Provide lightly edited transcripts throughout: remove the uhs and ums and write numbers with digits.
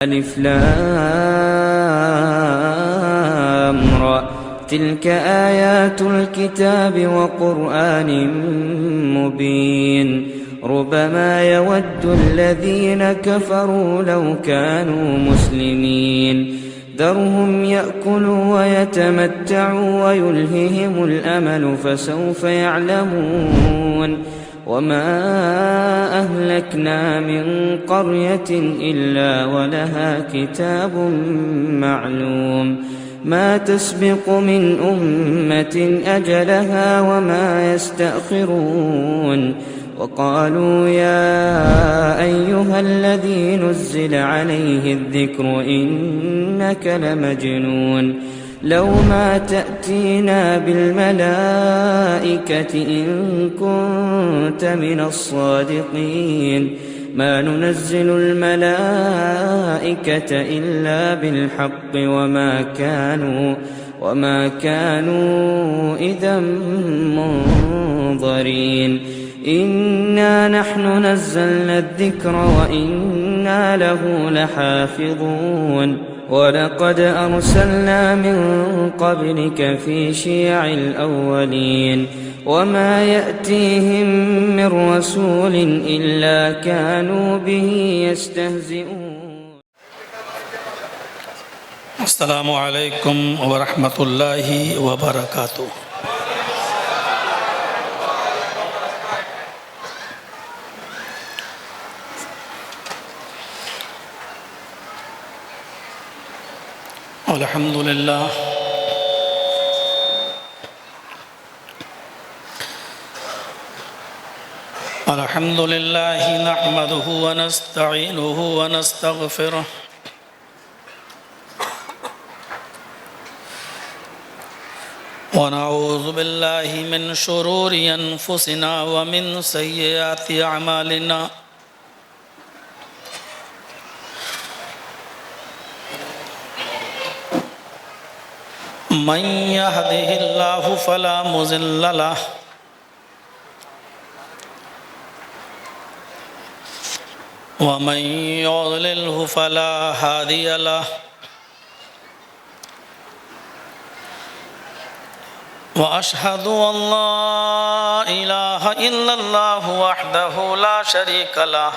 ألف لام را تلك آيات الكتاب وقرآن مبين ربما يود الذين كفروا لو كانوا مسلمين ذرهم يأكلوا ويتمتعوا ويلههم الأمل فسوف يعلمون وما أهلكنا من قرية إلا ولها كتاب معلوم ما تسبق من أمة أجلها وما يستأخرون وقالوا يا أيها الذي نزل عليه الذكر إنك لمجنون لو ما تأتينا بالملائكة إن كنت من الصادقين ما ننزل الملائكة إلا بالحق وما كانوا إذا منظرين إنا نحن نزلنا الذكر وإنا له لحافظون ولقد أرسلنا من قبلك في شيع الأولين وما يأتيهم من رسول إلا كانوا به يستهزئون. السلام علیکم ورحمۃ اللہ وبرکاتہ. الحمد للہ نحمده ونستعینه ونستغفره ونعوذ باللہ من شرور انفسنا ومن سیئات اعمالنا من يهده الله فلا مضل له ومن يضلله فلا هادي له وأشهد أن لا إله إلا الله وحده لا شريك له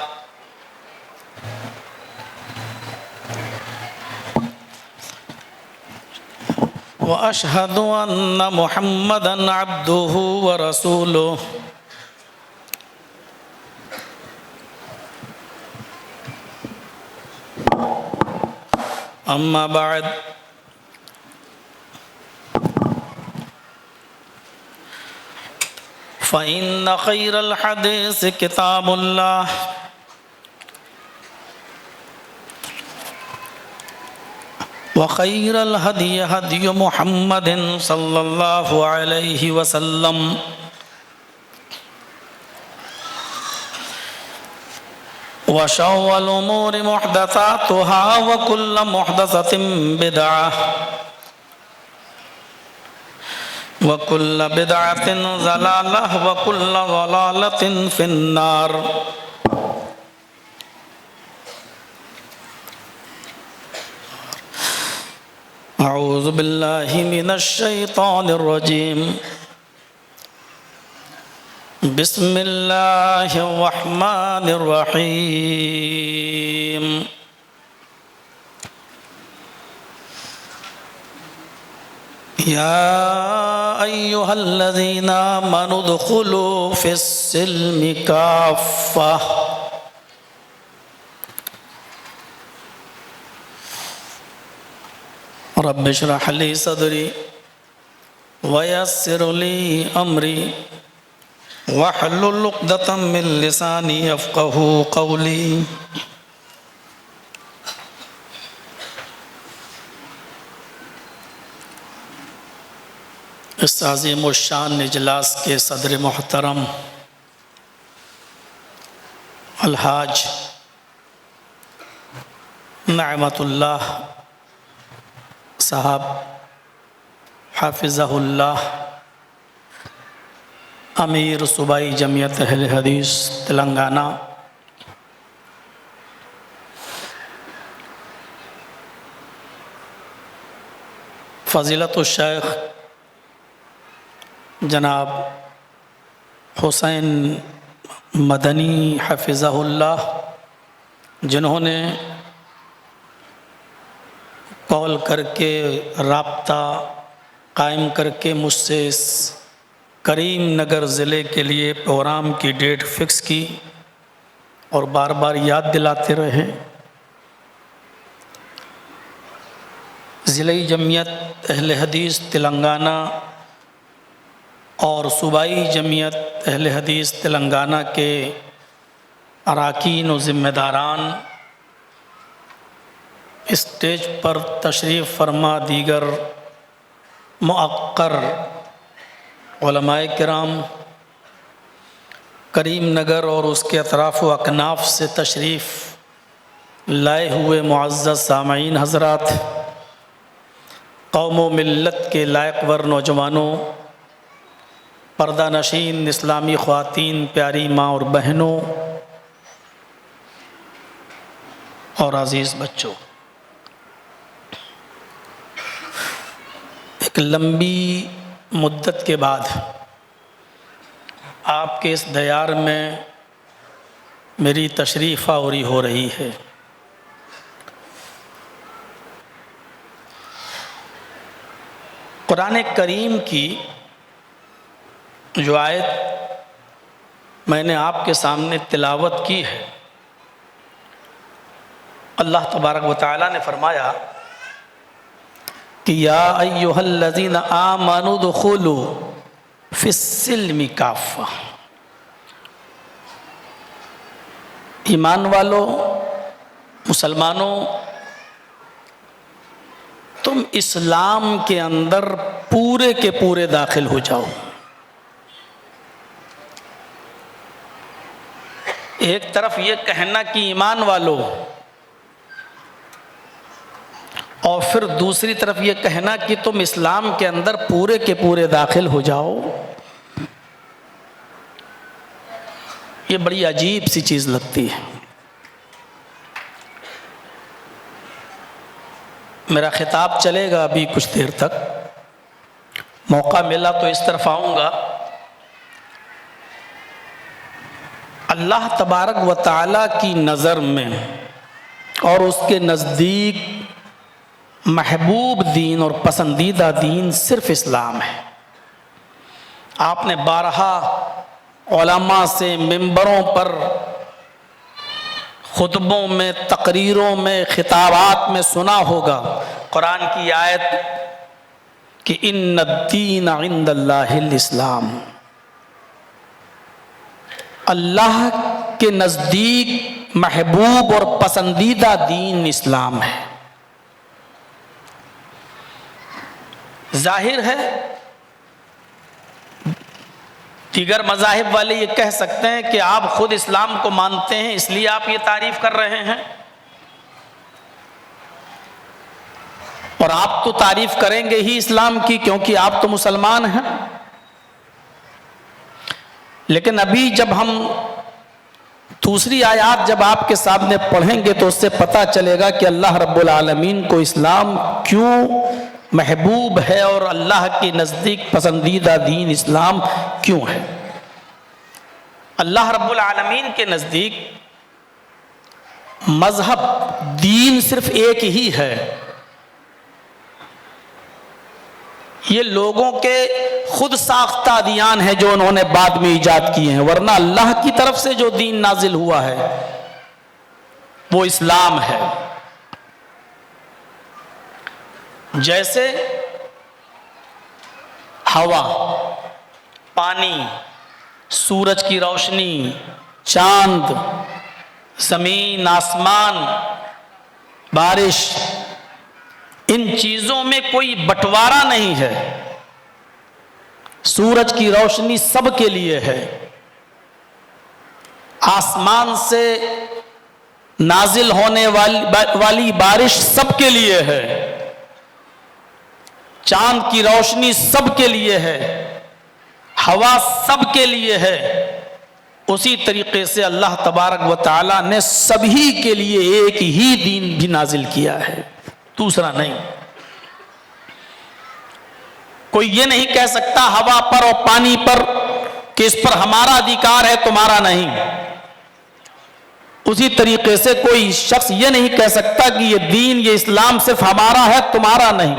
وأشهد أن محمدًا عبده ورسوله أما بعد فإن خير الحديث كتاب الله وخير الهدي هدي محمد صلى الله عليه وسلم وشر الأمور محدثاتها وكل محدثة بدعة وكل بدعة ضلالة وكل ضلالة في النار. أعوذ بالله من الشيطان الرجيم. بسم الله الرحمن الرحيم. يا أيها الذين آمنوا ادخلوا في السلم كافة رب اشرح لي صدري ويسر لي أمري واحلل عقدة من لساني يفقهوا قولي. اس عظیم الشان اجلاس کے صدر محترم الحاج نعمت اللہ صاحب حافظہ اللہ امیر صوبائی جمعیت اہل حدیث تلنگانہ، فضیلت الشیخ جناب حسین مدنی حفظہ اللہ، جنہوں نے کال کر کے رابطہ قائم کر کے مجھ سے اس کریم نگر ضلع کے لیے پروگرام کی ڈیٹ فکس کی اور بار بار یاد دلاتے رہے۔ ضلعی جمعیت اہل حدیث تلنگانہ اور صوبائی جمعیت اہل حدیث تلنگانہ کے اراکین و ذمہ داران، اسٹیج پر تشریف فرما دیگر مؤقر علماء کرام، کریم نگر اور اس کے اطراف و اکناف سے تشریف لائے ہوئے معزز سامعین حضرات، قوم و ملت کے لائق ور نوجوانوں، پردہ نشین اسلامی خواتین، پیاری ماں اور بہنوں اور عزیز بچوں، ایک لمبی مدت کے بعد آپ کے اس دیار میں میری تشریف آوری ہو رہی ہے۔ قرآن کریم کی جو آیت میں نے آپ کے سامنے تلاوت کی ہے، اللہ تبارک و تعالیٰ نے فرمایا کہ یا ایھا الذین آمنوا ادخلوا فی السلم کافہ، ایمان والو، مسلمانوں، تم اسلام کے اندر پورے کے پورے داخل ہو جاؤ۔ ایک طرف یہ کہنا کہ ایمان والو، اور پھر دوسری طرف یہ کہنا کہ تم اسلام کے اندر پورے کے پورے داخل ہو جاؤ، یہ بڑی عجیب سی چیز لگتی ہے۔ میرا خطاب چلے گا ابھی کچھ دیر تک، موقع ملا تو اس طرف آؤں گا۔ اللہ تبارک و تعالیٰ کی نظر میں اور اس کے نزدیک محبوب دین اور پسندیدہ دین صرف اسلام ہے۔ آپ نے بارہا علماء سے منبروں پر، خطبوں میں، تقریروں میں، خطابات میں سنا ہوگا قرآن کی آیت کہ ان الدین عند اللہ الاسلام، اللہ کے نزدیک محبوب اور پسندیدہ دین اسلام ہے۔ ظاہر ہے دیگر مذاہب والے یہ کہہ سکتے ہیں کہ آپ خود اسلام کو مانتے ہیں اس لیے آپ یہ تعریف کر رہے ہیں، اور آپ تو تعریف کریں گے ہی اسلام کی کیونکہ آپ تو مسلمان ہیں۔ لیکن ابھی جب ہم دوسری آیات جب آپ کے سامنے پڑھیں گے تو اس سے پتہ چلے گا کہ اللہ رب العالمین کو اسلام کیوں محبوب ہے اور اللہ کے نزدیک پسندیدہ دین اسلام کیوں ہے۔ اللہ رب العالمین کے نزدیک مذہب، دین صرف ایک ہی ہے۔ یہ لوگوں کے خود ساختہ ادیان ہیں جو انہوں نے بعد میں ایجاد کیے ہیں، ورنہ اللہ کی طرف سے جو دین نازل ہوا ہے وہ اسلام ہے۔ جیسے ہوا، پانی، سورج کی روشنی، چاند، زمین، آسمان، بارش، ان چیزوں میں کوئی بٹوارا نہیں ہے۔ سورج کی روشنی سب کے لیے ہے، آسمان سے نازل ہونے والی بارش سب کے لیے ہے، چاند کی روشنی سب کے لیے ہے، ہوا سب کے لیے ہے۔ اسی طریقے سے اللہ تبارک و تعالیٰ نے سبھی کے لیے ایک ہی دین بھی نازل کیا ہے، دوسرا نہیں۔ کوئی یہ نہیں کہہ سکتا ہوا پر اور پانی پر کہ اس پر ہمارا ادھیکار ہے تمہارا نہیں. اسی طریقے سے کوئی شخص یہ نہیں کہہ سکتا کہ یہ دین یہ اسلام صرف ہمارا ہے تمہارا نہیں.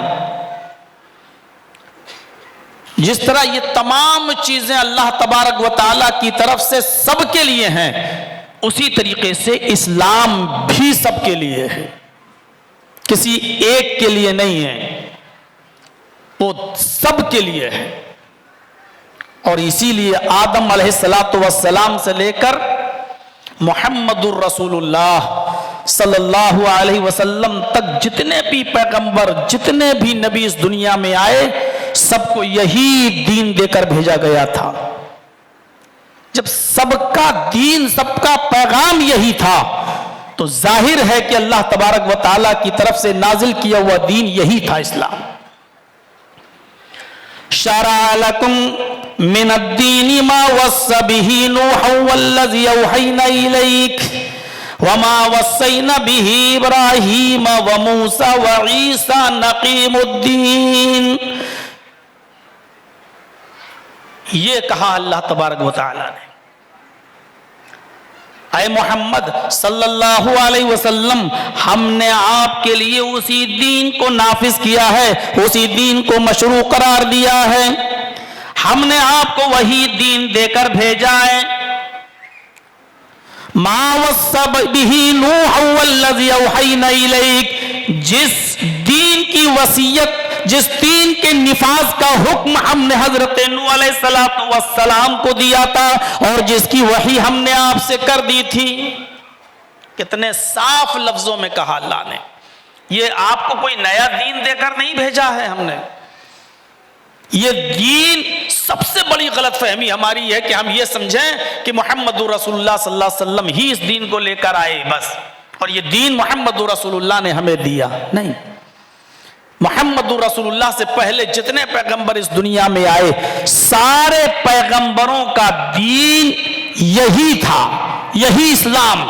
جس طرح یہ تمام چیزیں اللہ تبارک و تعالیٰ کی طرف سے سب کے لیے ہیں، اسی طریقے سے اسلام بھی سب کے لیے ہے، کسی ایک کے لیے نہیں ہے، وہ سب کے لیے ہے. اور اسی لیے آدم علیہ السلام سے لے کر محمد الرسول اللہ صلی اللہ علیہ وسلم تک جتنے بھی پیغمبر جتنے بھی نبی اس دنیا میں آئے سب کو یہی دین دے کر بھیجا گیا تھا. جب سب کا دین سب کا پیغام یہی تھا تو ظاہر ہے کہ اللہ تبارک و تعالیٰ کی طرف سے نازل کیا ہوا دین یہی تھا اسلام. شرع لكم من الدين ما وصى به نوحا والذي أوحينا إليك وما وصينا به إبراهيم وموسى وعيسى نقيم الدين. یہ کہا اللہ تبارک و تعالیٰ نے، اے محمد صلی اللہ علیہ وسلم ہم نے آپ کے لیے اسی دین کو نافذ کیا ہے، اسی دین کو مشروع قرار دیا ہے، ہم نے آپ کو وہی دین دے کر بھیجا ہے. ما وصى به نوح والذي اوحينا اليك، جس دین کی وصیت جس دین کے نفاذ کا حکم ہم نے حضرت نوح علیہ السلام کو دیا تھا اور جس کی وحی ہم نے آپ سے کر دی تھی. کتنے صاف لفظوں میں کہا اللہ نے. یہ آپ کو کوئی نیا دین دے کر نہیں بھیجا ہے ہم نے. یہ دین سب سے بڑی غلط فہمی ہماری ہے کہ ہم یہ سمجھیں کہ محمد رسول اللہ صلی اللہ علیہ وسلم ہی اس دین کو لے کر آئے بس، اور یہ دین محمد رسول اللہ نے ہمیں دیا. نہیں، محمد رسول اللہ سے پہلے جتنے پیغمبر اس دنیا میں آئے سارے پیغمبروں کا دین یہی تھا، یہی اسلام.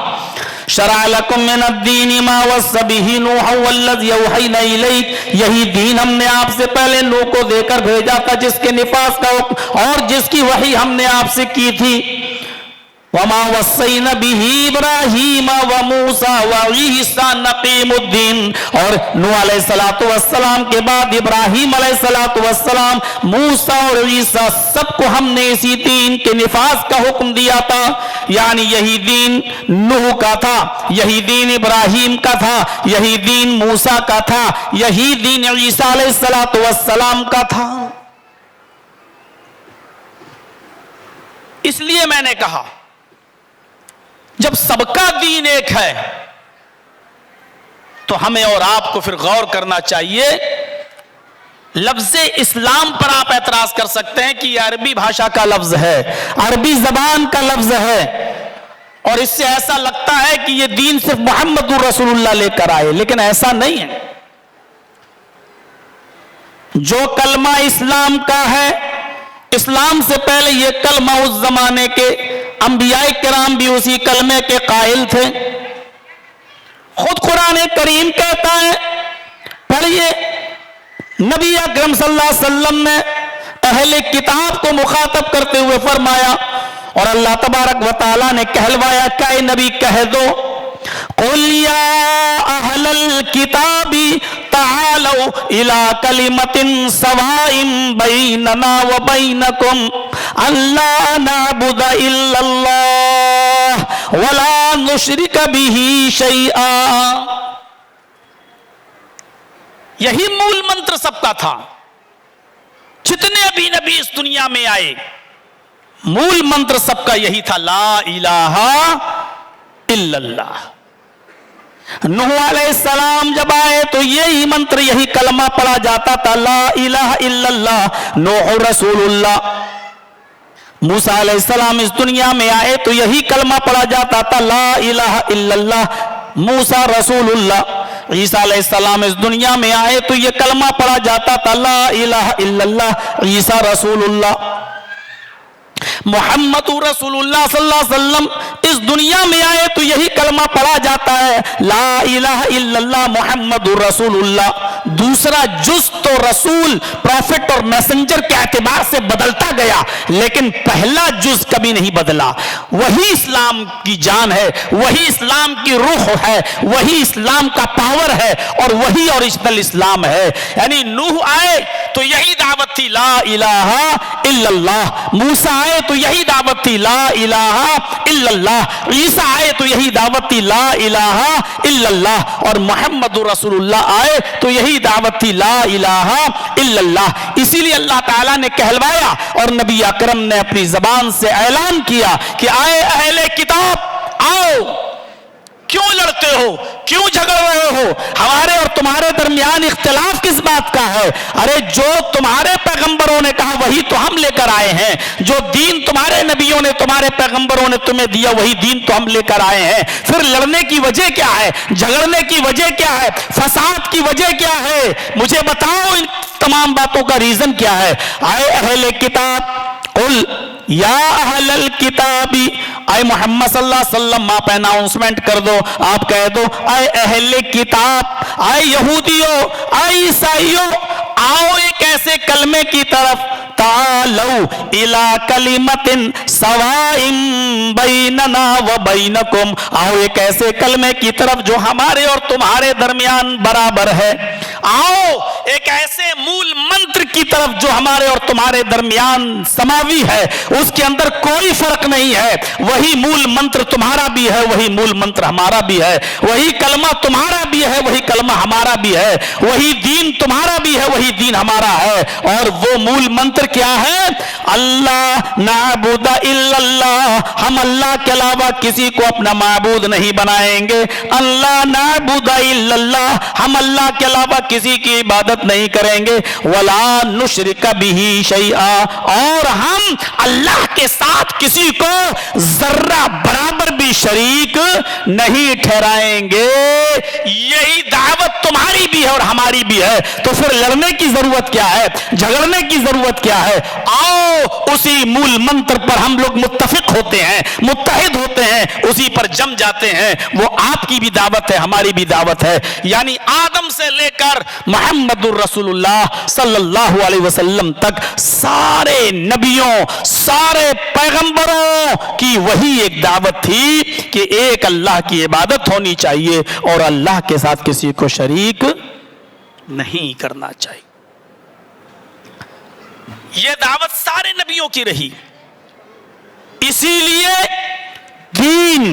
شرع لکم من الدین ما وصى به نوح والذی اوحینا الیک، یہی دین ہم نے آپ سے پہلے نوح کو دے کر بھیجا تھا جس کے نفاذ کا اور جس کی وحی ہم نے آپ سے کی تھی. وما وصینا به ابراہیم وموسیٰ وعیسیٰ نقیم الدین، اور نوح علیہ السلام کے بعد ابراہیم علیہ السلام، موسیٰ اور عیسیٰ سب کو ہم نے اسی دین کے نفاذ کا حکم دیا تھا. یعنی یہی دین نوح کا تھا، یہی دین ابراہیم کا تھا، یہی دین موسیٰ کا تھا، یہی دین عیسیٰ علیہ السلام کا تھا. اس لیے میں نے کہا جب سب کا دین ایک ہے تو ہمیں اور آپ کو پھر غور کرنا چاہیے. لفظ اسلام پر آپ اعتراض کر سکتے ہیں کہ یہ عربی بھاشا کا لفظ ہے، عربی زبان کا لفظ ہے، اور اس سے ایسا لگتا ہے کہ یہ دین صرف محمد رسول اللہ لے کر آئے، لیکن ایسا نہیں ہے. جو کلمہ اسلام کا ہے، اسلام سے پہلے یہ کلمہ اس زمانے کے انبیاء کرام بھی اسی کلمے کے قائل تھے. خود قرآن کریم کہتا ہے، پڑھیے، نبی اکرم صلی اللہ علیہ وسلم نے اہل کتاب کو مخاطب کرتے ہوئے فرمایا، اور اللہ تبارک و تعالیٰ نے کہلوایا، کہ اے نبی کہہ دو، قُلْ يَا أَهْلَ الْكِتَابِ تَعَالَوْا إِلَىٰ كَلِمَةٍ سَوَاءٍ بَيْنَنَا وَبَيْنَكُمْ أَلَّا نَعْبُدَ إِلَّا اللَّهَ وَلَا نُشْرِكَ بِهِ شَيْئًا. یہی مول منتر سب کا تھا. جتنے بھی نبی اس دنیا میں آئے مول منتر سب کا یہی تھا، لا الہ الا اللہ. نوح علیہ السلام جب آئے تو یہی منتر یہی کلمہ پڑھا جاتا تھا، لا الہ الا اللہ، نوح رسول اللہ. موسیٰ علیہ السلام اس دنیا میں آئے تو یہی کلمہ پڑھا جاتا تھا، لا الہ الا اللہ، موسیٰ رسول اللہ. عیسیٰ علیہ السلام اس دنیا میں آئے تو یہ کلمہ پڑھا جاتا تھا، لا الہ الا اللہ، عیسیٰ رسول اللہ. محمد رسول اللہ صلی اللہ علیہ وسلم اس دنیا میں آئے تو یہی کلمہ پڑھا جاتا ہے، لا الہ الا اللہ محمد رسول اللہ۔ دوسرا جز تو رسول، پروفٹ اور میسنجر کے اعتبار سے بدلتا گیا، لیکن پہلا جز کبھی نہیں بدلا۔ وہی اسلام کی جان ہے، وہی اسلام کی روح ہے، وہی اسلام کا پاور ہے، اور وہی اوریجنل اسلام ہے۔ یعنی نوح آئے تو یہی دعوت تھی لا الہ الا اللہ، موسیٰ آئے تو یہی دعوت تھی لا الہ الا اللہ، عیسیٰ آئے تو یہی دعوت تھی لا الہ الا اللہ، اور محمد رسول اللہ آئے تو یہی دعوت تھی لا الہ الا اللہ۔ اسی لیے اللہ تعالیٰ نے کہلوایا اور نبی اکرم نے اپنی زبان سے اعلان کیا کہ آئے اہل کتاب آؤ، کیوں لڑتے ہو، کیوں جھگڑ رہے ہو، ہمارے اور تمہارے درمیان اختلاف کس بات کا ہے؟ ارے جو تمہارے پیغمبروں نے کہا وہی تو ہم لے کر آئے ہیں، جو دین تمہارے نبیوں نے تمہارے پیغمبروں نے تمہیں دیا وہی دین تو ہم لے کر آئے ہیں۔ پھر لڑنے کی وجہ کیا ہے، جھگڑنے کی وجہ کیا ہے، فساد کی وجہ کیا ہے؟ مجھے بتاؤ ان تمام باتوں کا ریزن کیا ہے؟ آئے اہل کتاب قل یا اہل الکتاب، اے محمد صلی اللہ علیہ وسلم آپ اناؤنسمنٹ کر دو، آپ کہہ دو اے اہل کتاب، اے یہودیوں، اے عیسائیوں، آؤ ایک ایسے کلمے کی طرف، تعالوا الی کلمۃ سواء بیننا و بینکم، آؤ ایک ایسے کلمے کی طرف جو ہمارے اور تمہارے درمیان برابر ہے، آؤ ایک ایسے مول منتر کی طرف جو ہمارے اور تمہارے درمیان سماوی ہے، اس کے اندر کوئی فرق نہیں ہے، وہی مول منتر تمہارا بھی ہے، وہی مول منتر ہمارا بھی ہے، وہی کلمہ تمہارا بھی ہے، وہی کلمہ ہمارا بھی ہے، وہی دین تمہارا بھی ہے، وہی دین ہمارا ہے، اور وہ مول منتر کیا ہے؟ اللہ نعبد الا اللہ، ہم اللہ کے علاوہ کسی کو اپنا معبود نہیں بنائیں گے، اللہ نعبد الا اللہ، ہم اللہ کے علاوہ کسی کی عبادت نہیں کریں گے، ولا نشرک بہ شیئا، اور ہم اللہ کے ساتھ کسی کو ذرہ برابر بھی شریک نہیں ٹھہرائیں گے۔ یہی دعوت تمہاری بھی ہے اور ہماری بھی ہے، تو پھر لڑنے کی ضرورت کیا ہے، جھگڑنے کی ضرورت کیا ہے؟ آؤ اسی مول منتر پر ہم لوگ متفق ہوتے ہیں، متحد ہوتے ہیں، اسی پر جم جاتے ہیں۔ وہ آپ کی بھی دعوت ہے، ہماری بھی دعوت ہے، یعنی آدم سے لے کر محمد الرسول اللہ صلی اللہ علیہ وسلم تک سارے نبیوں، سارے پیغمبروں کی وہی ایک دعوت تھی کہ ایک اللہ کی عبادت ہونی چاہیے اور اللہ کے ساتھ کسی کو شریک نہیں کرنا چاہیے۔ یہ دعوت سارے نبیوں کی رہی، اسی لیے دین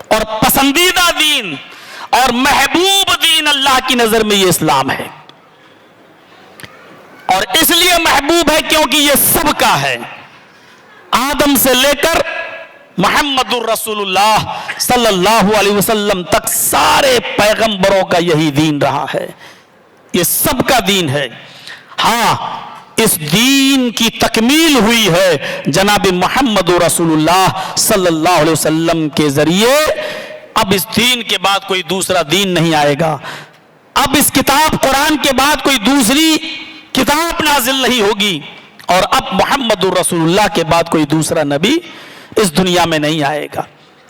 اور پسندیدہ دین اور محبوب دین اللہ کی نظر میں یہ اسلام ہے، اور اس لیے محبوب ہے کیونکہ یہ سب کا ہے، آدم سے لے کر محمد الرسول اللہ صلی اللہ علیہ وسلم تک سارے پیغمبروں کا یہی دین رہا ہے، یہ سب کا دین ہے۔ ہاں اس دین کی تکمیل ہوئی ہے جناب محمد رسول اللہ صلی اللہ علیہ وسلم کے ذریعے۔ اب اس دین کے بعد کوئی دوسرا دین نہیں آئے گا، اب اس کتاب قرآن کے بعد کوئی دوسری کتاب نازل نہیں ہوگی، اور اب محمد رسول اللہ کے بعد کوئی دوسرا نبی اس دنیا میں نہیں آئے گا۔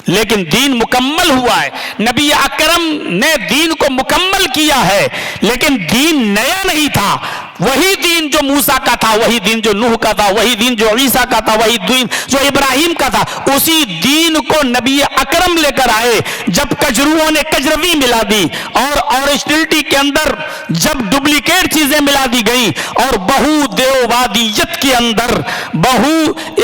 لیکن دین مکمل ہوا ہے، نبی اکرم نے دین کو مکمل کیا ہے، لیکن دین نیا نہیں تھا، وہی دین جو موسیٰ کا تھا، وہی دین جو نوح کا تھا، وہی دین جو عیسیٰ کا تھا، وہی دین جو ابراہیم کا تھا، اسی دین کو نبی اکرم لے کر آئے۔ جب کجرووں نے کجروی ملا دی اور اوریجنلٹی کے اندر جب ڈپلیکیٹ چیزیں ملا دی گئی اور بہو دیووادیت کے اندر، بہو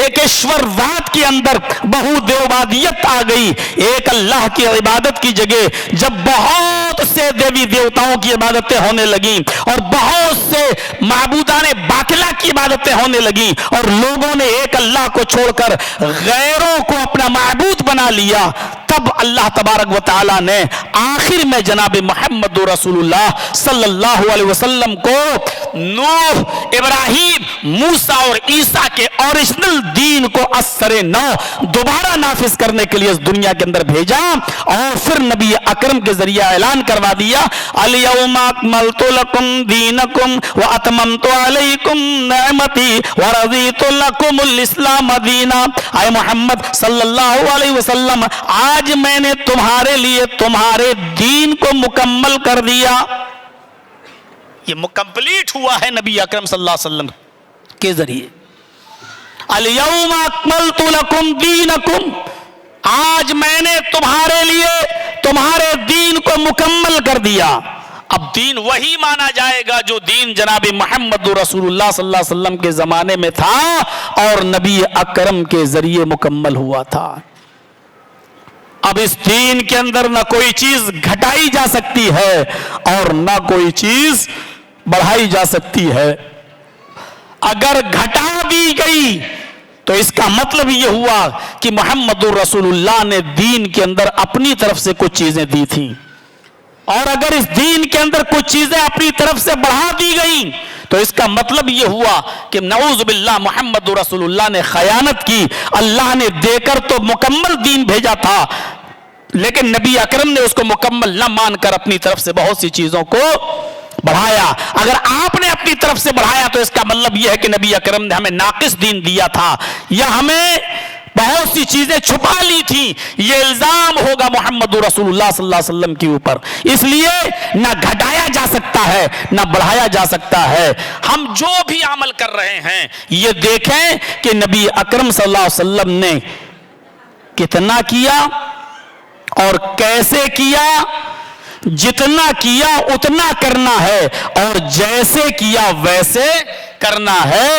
ایکیشور واد کے اندر بہو دیووادیت آ گئی، ایک اللہ کی عبادت کی جگہ جب بہت سے دیوی دیوتاؤں کی عبادتیں ہونے لگیں اور بہت سے معبودان باطلہ کی عبادتیں ہونے لگیں اور لوگوں نے ایک اللہ کو چھوڑ کر غیروں کو اپنا معبود بنا لیا، تب اللہ تبارک و تعالی نے آخر میں جناب محمد رسول اللہ صلی اللہ علیہ وسلم کو نوح، ابراہیم، موسیٰ اور عیسیٰ کے اوریجنل دین کو اثر نو دوبارہ نافذ کرنے کے لیے اس دنیا کے اندر بھیجا، اور پھر نبی اکرم کے ذریعہ اعلان کروا دیا، الیوم اکملت لکم دینکم واتممت علیکم نعمتی ورضیت لکم الاسلام دینا۔ اے محمد صلی اللہ علیہ وسلم، آج میں نے تمہارے لیے تمہارے دین کو مکمل کر دیا۔ یہ مکمپلیٹ ہوا ہے نبی اکرم صلی اللہ علیہ وسلم کے ذریعے۔ الیوم اکملت لکم دینکم، آج میں نے تمہارے لیے تمہارے دین کو مکمل کر دیا۔ اب دین وہی مانا جائے گا جو دین جناب محمد رسول اللہ صلی اللہ علیہ وسلم کے زمانے میں تھا اور نبی اکرم کے ذریعے مکمل ہوا تھا۔ اب اس دین کے اندر نہ کوئی چیز گھٹائی جا سکتی ہے اور نہ کوئی چیز بڑھائی جا سکتی ہے۔ اگر گھٹا دی گئی تو اس کا مطلب یہ ہوا کہ محمد رسول اللہ نے دین کے اندر اپنی طرف سے کچھ چیزیں دی تھیں، اور اگر اس دین کے اندر کچھ چیزیں اپنی طرف سے بڑھا دی گئیں تو اس کا مطلب یہ ہوا کہ نعوذ باللہ محمد رسول اللہ نے خیانت کی۔ اللہ نے دے کر تو مکمل دین بھیجا تھا، لیکن نبی اکرم نے اس کو مکمل نہ مان کر اپنی طرف سے بہت سی چیزوں کو بڑھایا۔ اگر آپ نے اپنی طرف سے بڑھایا تو اس کا مطلب یہ ہے کہ نبی اکرم نے ہمیں ناقص دین دیا تھا یا ہمیں بہت سی چیزیں چھپا لی تھی۔ یہ الزام ہوگا محمد رسول اللہ صلی اللہ علیہ وسلم کے اوپر، اس لیے نہ گھٹایا جا سکتا ہے نہ بڑھایا جا سکتا ہے۔ ہم جو بھی عمل کر رہے ہیں یہ دیکھیں کہ نبی اکرم صلی اللہ علیہ وسلم نے کتنا کیا اور کیسے کیا۔ جتنا کیا اتنا کرنا ہے اور جیسے کیا ویسے کرنا ہے۔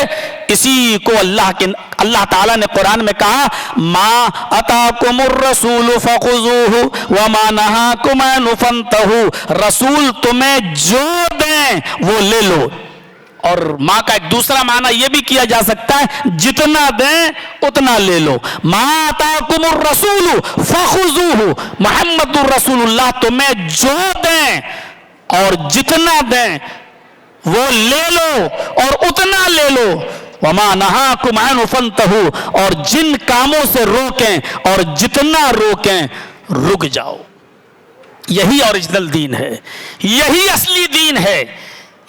اسی کو اللہ تعالیٰ نے قرآن میں کہا، ما اتاکم الرسول فخذوہ وما نہاکم عنہ فانتہوا، رسول تمہیں جو دیں وہ لے لو۔ اور ماں کا ایک دوسرا معنی یہ بھی کیا جا سکتا ہے، جتنا دیں اتنا لے لو۔ ما آتاکم الرسول فخذوہ، محمد الرسول اللہ تمہیں جو دیں اور جتنا دیں وہ لے لو اور اتنا لے لو۔ وما نہاکم عنہ فانتہوا، اور جن کاموں سے روکیں اور جتنا روکیں رک جاؤ۔ یہی اوریجنل دین ہے، یہی اصلی دین ہے،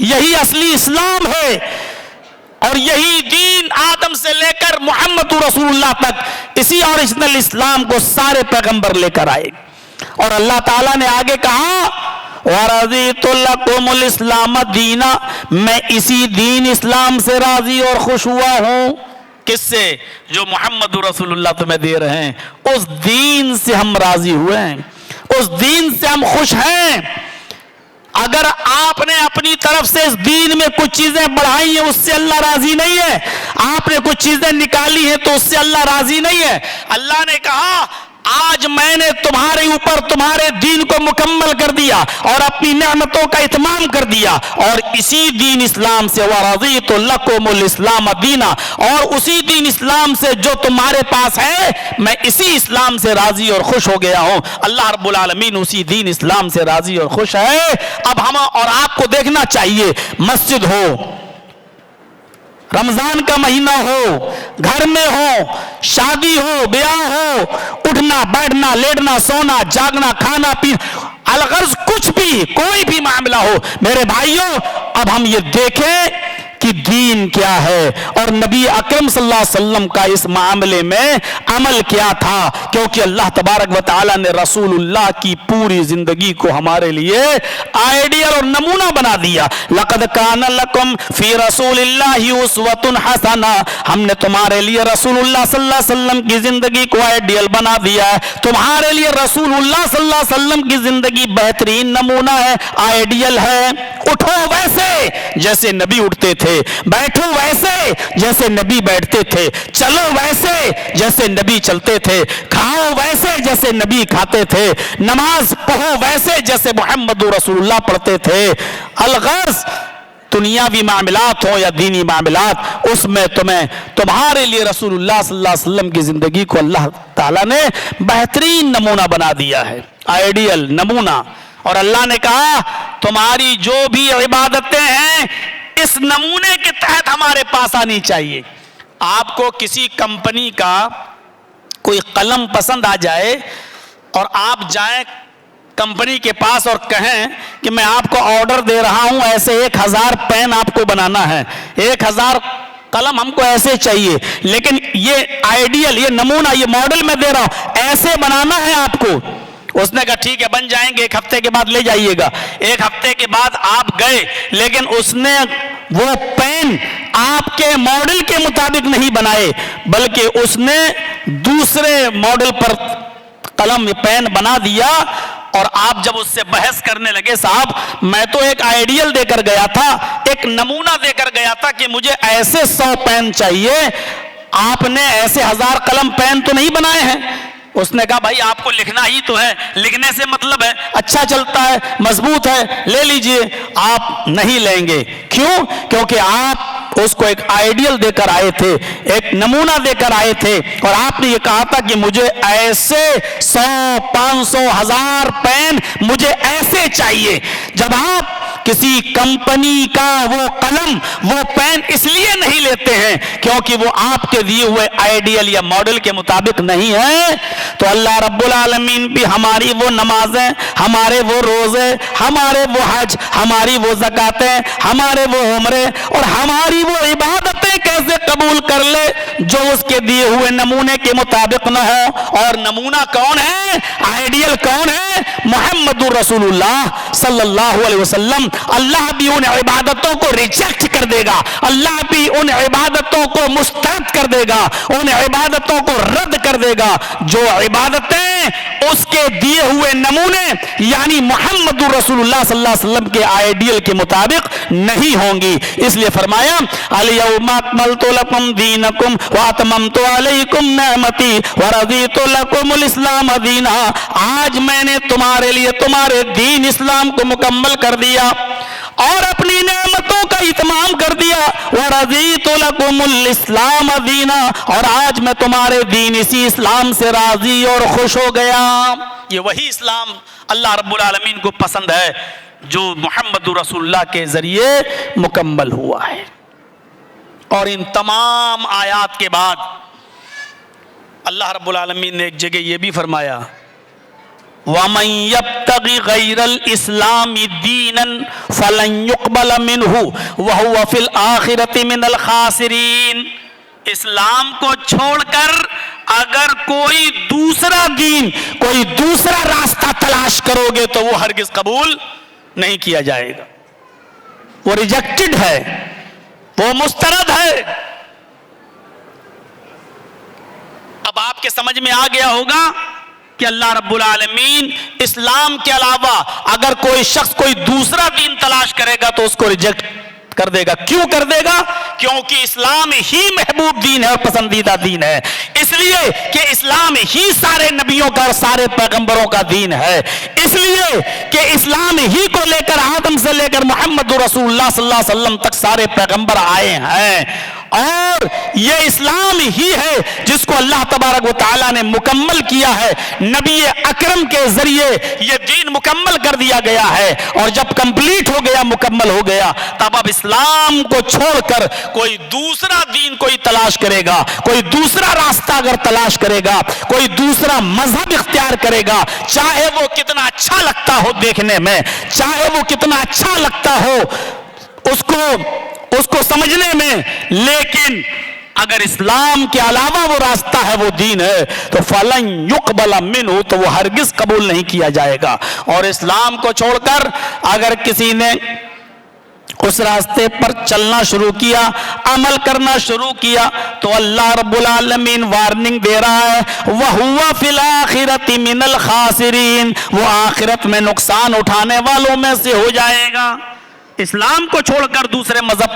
یہی اصلی اسلام ہے، اور یہی دین آدم سے لے کر محمد رسول اللہ تک، اسی اوریجنل اسلام کو سارے پیغمبر لے کر آئے۔ اور اللہ تعالیٰ نے آگے کہا، وَرَضِيتُ لَكُمُ الْإِسْلَامَ دِينًا، میں اسی دین اسلام سے راضی اور خوش ہوا ہوں۔ کس سے؟ جو محمد رسول اللہ تمہیں دے رہے ہیں، اس دین سے ہم راضی ہوئے ہیں، اس دین سے ہم خوش ہیں۔ اگر آپ نے اپنی طرف سے اس دین میں کچھ چیزیں بڑھائی ہیں اس سے اللہ راضی نہیں ہے، آپ نے کچھ چیزیں نکالی ہیں تو اس سے اللہ راضی نہیں ہے۔ اللہ نے کہا، آج میں نے تمہارے اوپر تمہارے دین کو مکمل کر دیا اور اپنی نعمتوں کا اتمام کر دیا، اور اسی دین اسلام سے وَرَضِيتُ لَكُمُ الْإِسْلَامَ دِينًا، اور اسی دین اسلام سے جو تمہارے پاس ہے میں اسی اسلام سے راضی اور خوش ہو گیا ہوں۔ اللہ رب العالمین اسی دین اسلام سے راضی اور خوش ہے۔ اب ہم اور آپ کو دیکھنا چاہیے، مسجد ہو، رمضان کا مہینہ ہو، گھر میں ہو، شادی ہو، بیاہ ہو، اٹھنا بیٹھنا لیٹنا سونا جاگنا کھانا پینا، الغرض کچھ بھی کوئی بھی معاملہ ہو، میرے بھائیوں اب ہم یہ دیکھیں کہ دین کیا ہے اور نبی اکرم صلی اللہ علیہ وسلم کا اس معاملے میں عمل کیا تھا، کیونکہ اللہ تبارک و تعالیٰ نے رسول اللہ کی پوری زندگی کو ہمارے لیے آئیڈیل اور نمونہ بنا دیا۔ لَقَدْ كَانَ لَكُمْ فِي رَسُولِ اللَّهِ أُسْوَةٌ حَسَنَةٌ، ہم نے تمہارے لیے رسول اللہ صلی اللہ علیہ وسلم کی زندگی کو آئیڈیل بنا دیا ہے، تمہارے لیے رسول اللہ صلی اللہ علیہ وسلم کی زندگی بہترین نمونہ ہے، آئیڈیل ہے۔ اٹھو ویسے جیسے نبی اٹھتے تھے، بیٹھو ویسے جیسے نبی بیٹھتے تھے، چلو ویسے جیسے نبی چلتے تھے، کھاؤ ویسے جیسے نبی کھاتے تھے، نماز پڑھو ویسے جیسے محمد رسول اللہ پڑھتے تھے۔ الغرض دنیاوی معاملات ہوں یا دینی معاملات، اس میں تمہارے لیے رسول اللہ صلی اللہ علیہ وسلم کی زندگی کو اللہ تعالیٰ نے بہترین نمونہ بنا دیا ہے، آئیڈیل نمونہ۔ اور اللہ نے کہا تمہاری جو بھی عبادتیں ہیں اس نمونے کے تحت ہمارے پاس آنی چاہیے۔ آپ کو کسی کمپنی کا کوئی قلم پسند آ جائے اور آپ جائیں کمپنی کے پاس اور کہیں کہ میں آپ کو آرڈر دے رہا ہوں ایسے 1000 پین آپ کو بنانا ہے, 1000 قلم ہم کو ایسے چاہیے, لیکن یہ آئیڈیل, یہ نمونہ, یہ ماڈل میں دے رہا ہوں, ایسے بنانا ہے آپ کو. اس نے کہا ٹھیک ہے بن جائیں گے, 1 ہفتے کے بعد لے جائیے گا. 1 ہفتے کے بعد آپ گئے, لیکن اس نے وہ پین آپ کے ماڈل کے مطابق نہیں بنائے, بلکہ اس نے دوسرے ماڈل پر قلم پین بنا دیا. اور آپ جب اس سے بحث کرنے لگے, صاحب میں تو ایک آئیڈیل دے کر گیا تھا, ایک نمونہ دے کر گیا تھا کہ مجھے ایسے 100 پین چاہیے, آپ نے ایسے 1000 قلم پین تو نہیں بنائے ہیں. اس نے کہا بھائی آپ کو لکھنا ہی تو ہے, لکھنے سے مطلب ہے, اچھا چلتا ہے, مضبوط ہے, لے لیجئے. آپ نہیں لیں گے. کیوں؟ کیونکہ آپ اس کو ایک آئیڈیل دے کر آئے تھے, ایک نمونہ دے کر آئے تھے, اور آپ نے یہ کہا تھا کہ مجھے ایسے 100 500 1000 پین مجھے ایسے چاہیے. جب آپ کسی کمپنی کا وہ قلم, وہ پین اس لیے نہیں لیتے ہیں کیونکہ وہ آپ کے دیے ہوئے آئیڈیل یا ماڈل کے مطابق نہیں ہے, تو اللہ رب العالمین بھی ہماری وہ نمازیں, ہمارے وہ روزے, ہمارے وہ حج, ہماری وہ زکاتیں, ہمارے وہ عمرے اور ہماری وہ عبادتیں کیسے قبول کر لے جو اس کے دیے ہوئے نمونے کے مطابق نہ ہو. اور نمونہ کون ہے, آئیڈیل کون ہے؟ محمد رسول اللہ صلی اللہ علیہ وسلم. اللہ بھی ان عبادتوں کو ریجیکٹ کر دے گا, اللہ بھی ان عبادتوں کو مسترد کر دے گا, ان عبادتوں کو رد کر دے گا جو عبادتیں اس کے دیے ہوئے نمونے یعنی محمد رسول اللہ صلی اللہ علیہ وسلم کے آئیڈیل کے مطابق نہیں ہوں گی. اس لیے فرمایا الیوم اکملت لکم دینکم واتممت علیکم نعمتی ورضیت لکم الاسلام دینا. آج میں نے تمہارے لیے تمہارے دین اسلام کو مکمل کر دیا اور اپنی نعمتوں کا اتمام کر دیا. وَرَضِيتُ لَكُمُ الْإِسْلَامَ دِينًا, اور آج میں تمہارے دین اسی اسلام سے راضی اور خوش ہو گیا. یہ وہی اسلام اللہ رب العالمین کو پسند ہے جو محمد رسول اللہ کے ذریعے مکمل ہوا ہے. اور ان تمام آیات کے بعد اللہ رب العالمین نے ایک جگہ یہ بھی فرمایا وَمَن يَبْتَغِ غَيْرَ الْإِسْلَامِ دِينًا فَلَن يُقْبَلَ مِنْهُ وَهُوَ فِي الْآخِرَةِ مِنَ الْخَاسِرِينَ. اسلام کو چھوڑ کر اگر کوئی دوسرا دین, کوئی دوسرا راستہ تلاش کرو گے تو وہ ہرگز قبول نہیں کیا جائے گا, وہ ریجیکٹڈ ہے, وہ مسترد ہے. اب آپ کے سمجھ میں آ گیا ہوگا کہ اللہ رب العالمین اسلام کے علاوہ اگر کوئی شخص کوئی دوسرا دین تلاش کرے گا تو اس کو ریجیکٹ کر دے گا. کیوں کر دے گا؟ کیونکہ اسلام ہی محبوب دین ہے اور پسندیدہ دین ہے, اس لیے کہ اسلام ہی سارے نبیوں کا اور سارے پیغمبروں کا دین ہے, اس لیے کہ اسلام ہی کو لے کر آدم سے لے کر محمد رسول اللہ صلی اللہ علیہ وسلم تک سارے پیغمبر آئے ہیں, اور یہ اسلام ہی ہے جس کو اللہ تبارک و تعالیٰ نے مکمل کیا ہے. نبی اکرم کے ذریعے یہ دین مکمل کر دیا گیا ہے, اور جب کمپلیٹ ہو گیا, مکمل ہو گیا, تب اب اسلام کو چھوڑ کر کوئی دوسرا دین کوئی تلاش کرے گا, کوئی دوسرا راستہ اگر تلاش کرے گا, کوئی دوسرا مذہب اختیار کرے گا, چاہے وہ کتنا اچھا لگتا ہو دیکھنے میں, چاہے وہ کتنا اچھا لگتا ہو اس کو سمجھنے میں, لیکن اگر اسلام کے علاوہ وہ راستہ ہے, وہ دین ہے, تو فَلَن يُقْبَلَ مِنْهُ, تو وہ ہرگز قبول نہیں کیا جائے گا. اور اسلام کو چھوڑ کر اگر کسی نے اس راستے پر چلنا شروع کیا, عمل کرنا شروع کیا, تو اللہ رب العالمین وارننگ دے رہا ہے وَهُوَ فِي الْآخِرَةِ مِنَ الْخَاسِرِينَ, وہ آخرت میں نقصان اٹھانے والوں میں سے ہو جائے گا. اسلام کو چھوڑ کر دوسرے مذہب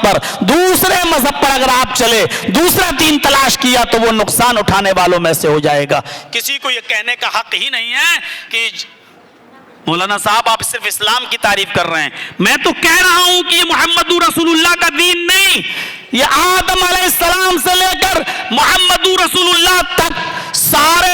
پر اگر آپ چلے, دوسرا دین تلاش کیا, تو وہ نقصان اٹھانے والوں میں سے ہو جائے گا. کسی کو یہ کہنے کا حق ہی نہیں ہے کہ مولانا صاحب آپ صرف اسلام کی تعریف کر رہے ہیں. میں تو کہہ رہا ہوں کہ یہ محمد رسول اللہ کا دین نہیں, یہ آدم علیہ السلام سے لے کر محمد رسول اللہ تک سارے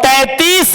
33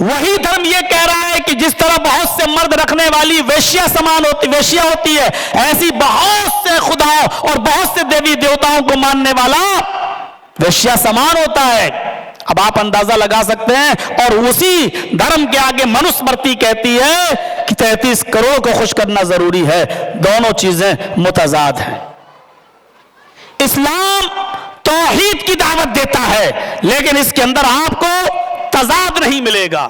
وہی دھرم یہ کہہ رہا ہے کہ جس طرح بہت سے مرد رکھنے والی ویشیا ہوتی ہے، ایسی بہت سے خداؤں اور بہت سے دیوی دیوتاؤں کو ماننے والا ویشیا سمان ہوتا ہے۔ اب آپ اندازہ لگا سکتے ہیں، اور اسی دھرم کے آگے منوسمرتی کہتی ہے کہ 33 کروڑ کو خوش کرنا ضروری ہے۔ دونوں چیزیں متضاد ہیں۔ اسلام توحید کی دعوت دیتا ہے، لیکن اس کے اندر آپ کو تضاد نہیں ملے گا۔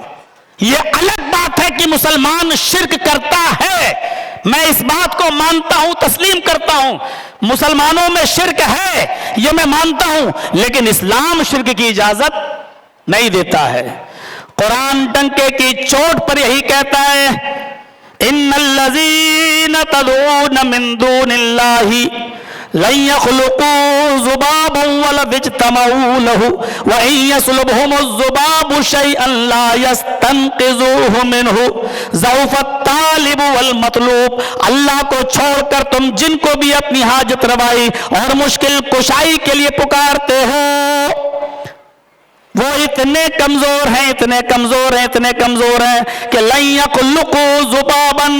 یہ الگ بات ہے کہ مسلمان شرک کرتا ہے، میں اس بات کو مانتا ہوں، تسلیم کرتا ہوں، مسلمانوں میں شرک ہے، یہ میں مانتا ہوں، لیکن اسلام شرک کی اجازت نہیں دیتا ہے۔ قرآن ڈنکے کی چوٹ پر یہی کہتا ہے، ان الذین تدعون من دون اللہ لن يخلقوا ذبابا ولو اجتمعوا له وان يسلبهم الذباب شيئا لا يستنقذوه منه ضعف الطالب والمطلوب۔ اللہ کو چھوڑ کر تم جن کو بھی اپنی حاجت روائی اور مشکل کشائی کے لیے پکارتے ہو، وہ اتنے کمزور ہیں، اتنے کمزور ہیں، اتنے کمزور ہیں کہ لن يخلقوا ذبابا،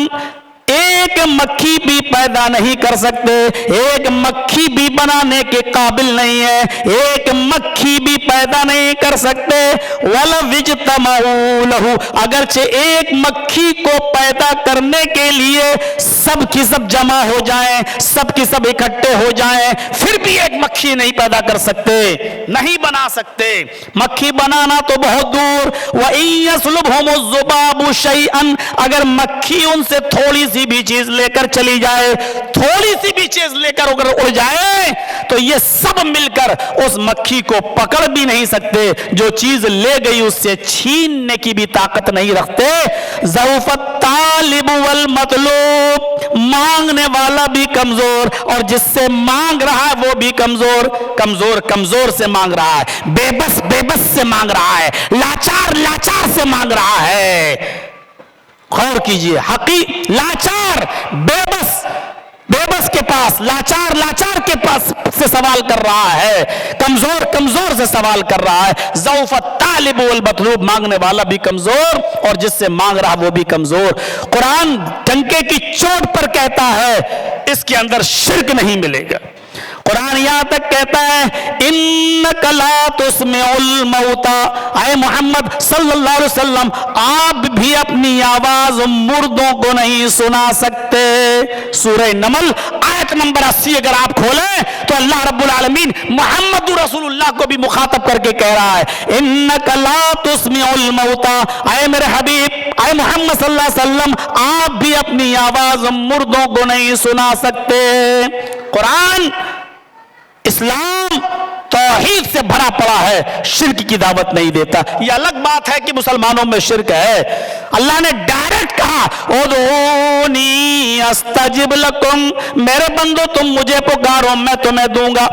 ایک مکھی بھی پیدا نہیں کر سکتے، ایک مکھی بھی بنانے کے قابل نہیں ہے، ایک مکھی بھی پیدا نہیں کر سکتے۔ وَلَوْ اجْتَمَعُوا لَهُ، اگرچہ ایک مکھی کو پیدا کرنے کے لیے سب کی سب جمع ہو جائیں، سب کی سب اکٹھے ہو جائیں، پھر بھی ایک مکھی نہیں پیدا کر سکتے، نہیں بنا سکتے۔ مکھی بنانا تو بہت دور، وَإِن يَسْلُبْهُمُ الذُّبَابُ شَيْئًا، اگر مکھی ان سے تھوڑی سی بھی چیز لے کر چلی جائے، تھوڑی سی بھی چیز لے کر اگر اڑ جائے، تو یہ سب مل کر اس مکھی کو پکڑ بھی نہیں سکتے، جو چیز لے گئی اس سے چھیننے کی بھی طاقت نہیں رکھتے۔ ضعف الطالب والمطلوب، مانگنے والا بھی کمزور اور جس سے مانگ رہا ہے وہ بھی کمزور، کمزور کمزور سے مانگ رہا ہے، بے بس بے بس سے مانگ رہا ہے، لاچار لاچار سے مانگ رہا ہے۔ غور کیجئے، لاچار بے بس کے پاس، لاچار لاچار کے پاس سے سوال کر رہا ہے، کمزور کمزور سے سوال کر رہا ہے۔ ضعف الطالب والمطلوب، مانگنے والا بھی کمزور اور جس سے مانگ رہا وہ بھی کمزور۔ قرآن ڈنکے کی چوٹ پر کہتا ہے اس کے اندر شرک نہیں ملے گا۔ قرآن یہاں تک کہتا ہے اِنَّكَ لَا تُسْمِعُ الْمَوْتَى، اے محمد صلی اللہ علیہ وسلم آپ بھی اپنی آواز مردوں کو نہیں سنا سکتے۔ سورہ نمل آیت نمبر 80 اگر آپ کھولیں تو اللہ رب العالمین محمد رسول اللہ کو بھی مخاطب کر کے کہہ رہا ہے اِنَّكَ لَا تُسْمِعُ الْمَوْتَى، اے میرے حبیب، اے محمد صلی اللہ علیہ وسلم آپ بھی اپنی آواز مردوں کو نہیں سنا سکتے۔ قرآن، اسلام توحید سے بھرا پڑا ہے، شرک کی دعوت نہیں دیتا۔ یہ الگ بات ہے کہ مسلمانوں میں شرک ہے، اللہ نے ڈائریکٹ کہا ادعونی استجب لکم، میرے بندو تم مجھے پکارو میں تمہیں دوں گا۔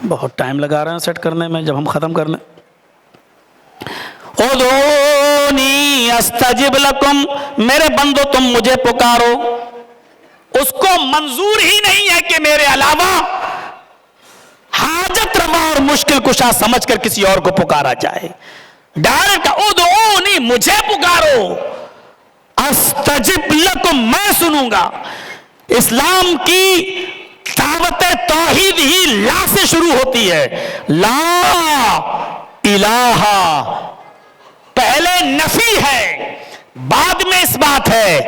بہت ٹائم لگا رہے ہیں سیٹ کرنے میں، جب ہم ختم کر لیں۔ ادعونی استجب لکم، میرے بندو تم مجھے پکارو۔ اس کو منظور ہی نہیں ہے کہ میرے علاوہ حاجت روا اور مشکل کشا سمجھ کر کسی اور کو پکارا جائے۔ ڈائریکٹ ادعونی، مجھے پکارو، استجب لکم، میں سنوں گا۔ اسلام کی دعوت توحید ہی لا سے شروع ہوتی ہے، لا الہ، پہلے نفی ہے بعد میں اس بات ہے۔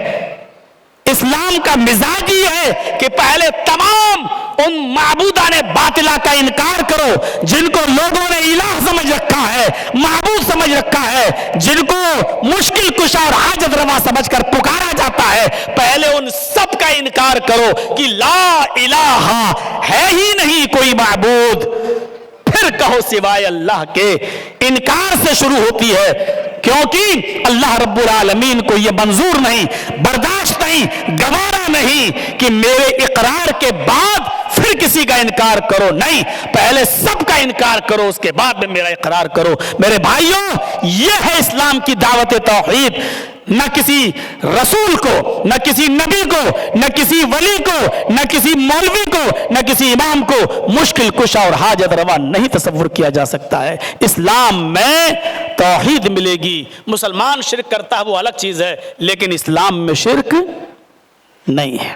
اسلام کا مزاج یہ ہے کہ پہلے تمام ان معبودان باطلہ کا انکار کرو جن کو لوگوں نے الہ سمجھ رکھا ہے، معبود سمجھ رکھا ہے، جن کو مشکل کشا اور حاجت روا سمجھ کر پکارا جاتا ہے، پہلے ان سب کا انکار کرو کہ لا الہ ہے ہی نہیں کوئی معبود، پھر کہو سوائے اللہ کے۔ انکار سے شروع ہوتی ہے، کیونکہ اللہ رب العالمین کو یہ منظور نہیں، برداشت نہیں، گوارا نہیں کہ میرے اقرار کے بعد پھر کسی کسی کا انکار کرو، نہیں، پہلے سب کا انکار کرو، اس کے بعد میں میرا اقرار کرو۔ میرے بھائیوں، یہ ہے اسلام کی دعوت توحید۔ نہ کسی رسول کو، نہ کسی نبی کو، نہ کسی ولی کو، نہ کسی مولوی کو، نہ کسی امام کو مشکل کشا اور حاجت روا نہیں تصور کیا جا سکتا ہے۔ اسلام میں توحید ملے گی۔ مسلمان شرک کرتا ہے وہ الگ چیز ہے، لیکن اسلام میں شرک نہیں ہے۔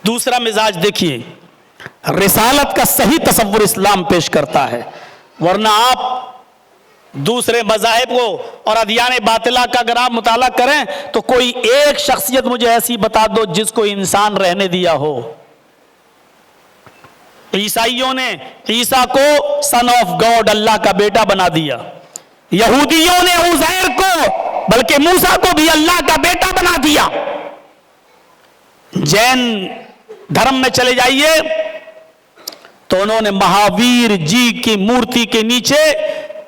دوسرا مزاج دیکھیے، رسالت کا صحیح تصور اسلام پیش کرتا ہے، ورنہ آپ دوسرے مذاہب کو اور ادیان باطلہ کا اگر آپ مطالعہ کریں تو کوئی ایک شخصیت مجھے ایسی بتا دو جس کو انسان رہنے دیا ہو۔ عیسائیوں نے عیسیٰ کو سن آف گاڈ، اللہ کا بیٹا بنا دیا۔ یہودیوں نے عزیر کو، بلکہ موسیٰ کو بھی اللہ کا بیٹا بنا دیا۔ جین دھرم میں چلے جائیے تو انہوں نے مہاویر جی کی مورتی کے نیچے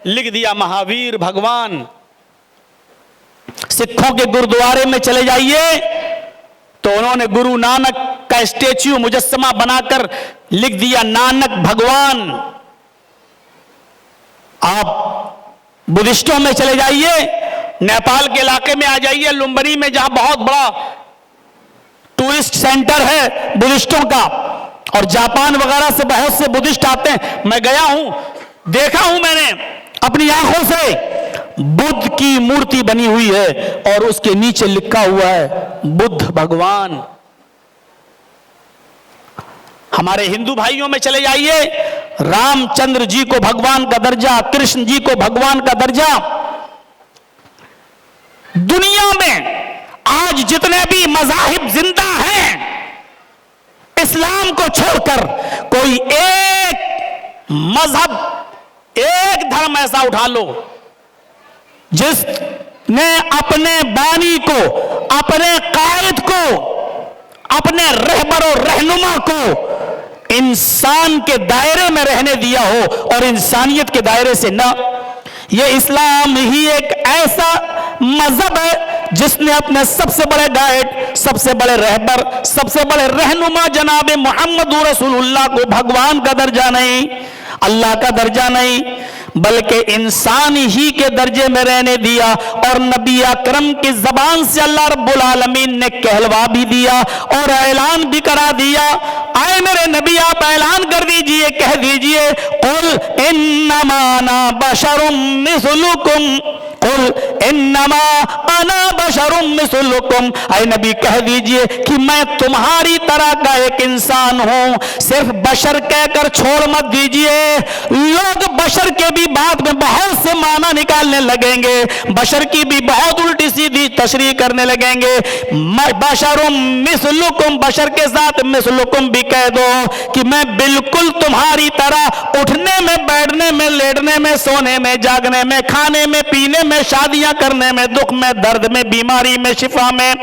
لکھ دیا مہاویر بھگوان۔ سکھوں کے گردوارے میں چلے جائیے تو انہوں نے گرو نانک کا اسٹیچو مجسمہ بنا کر لکھ دیا نانک بھگوان۔ آپ بدھسٹوں میں چلے جائیے، نیپال کے علاقے میں آ جائیے، لمبنی میں جہاں بہت بڑا ٹورسٹ سینٹر ہے بدھسٹوں کا، اور جاپان وغیرہ سے بہت سے بدھسٹ آتے ہیں۔ میں گیا ہوں، دیکھا ہوں میں نے اپنی آنکھوں سے، بدھ کی مورتی بنی ہوئی ہے اور اس کے نیچے لکھا ہوا ہے بدھ بھگوان۔ ہمارے ہندو بھائیوں میں چلے جائیے، رام چندر جی کو بھگوان کا درجہ، کرشن جی کو بھگوان کا درجہ۔ دنیا میں آج جتنے بھی مذاہب زندہ ہیں، اسلام کو چھوڑ کر کوئی ایک مذہب، ایک دھرم ایسا اٹھا لو جس نے اپنے بانی کو، اپنے قائد کو، اپنے رہبر و رہنما کو انسان کے دائرے میں رہنے دیا ہو اور انسانیت کے دائرے سے نہ۔ یہ اسلام ہی ایک ایسا مذہب ہے جس نے اپنے سب سے بڑے گائیڈ، سب سے بڑے رہبر، سب سے بڑے رہنما جناب محمد رسول اللہ کو بھگوان کا درجہ نہیں، اللہ کا درجہ نہیں، بلکہ انسان ہی کے درجے میں رہنے دیا۔ اور نبی اکرم کی زبان سے اللہ رب العالمین نے کہلوا بھی دیا اور اعلان بھی کرا دیا۔ آئے میرے نبی، آپ اعلان کر دیجئے، کہہ دیجئے، قل انما انا بشر مثلکم، قل انما انا بشر مثلکم، اے نبی کہہ دیجئے کہ میں تمہاری طرح کا ایک انسان ہوں۔ صرف بشر کہہ کر چھوڑ مت دیجئے، لوگ بشر کے بھی بات میں بہت سے معنی نکالنے لگیں گے، بشر کی بھی بہت الٹی سیدھی تشریح کرنے لگیں گے۔ بشر مثلکم، بشر کے ساتھ مثلکم بھی کہہ دو کہ میں بالکل تمہاری طرح اٹھنے میں، بیٹھنے میں، لیٹنے میں، سونے میں، جاگنے میں، کھانے میں، پینے میں، شادیاں کرنے میں، دکھ میں، درد میں، بیماری میں، شفا میں،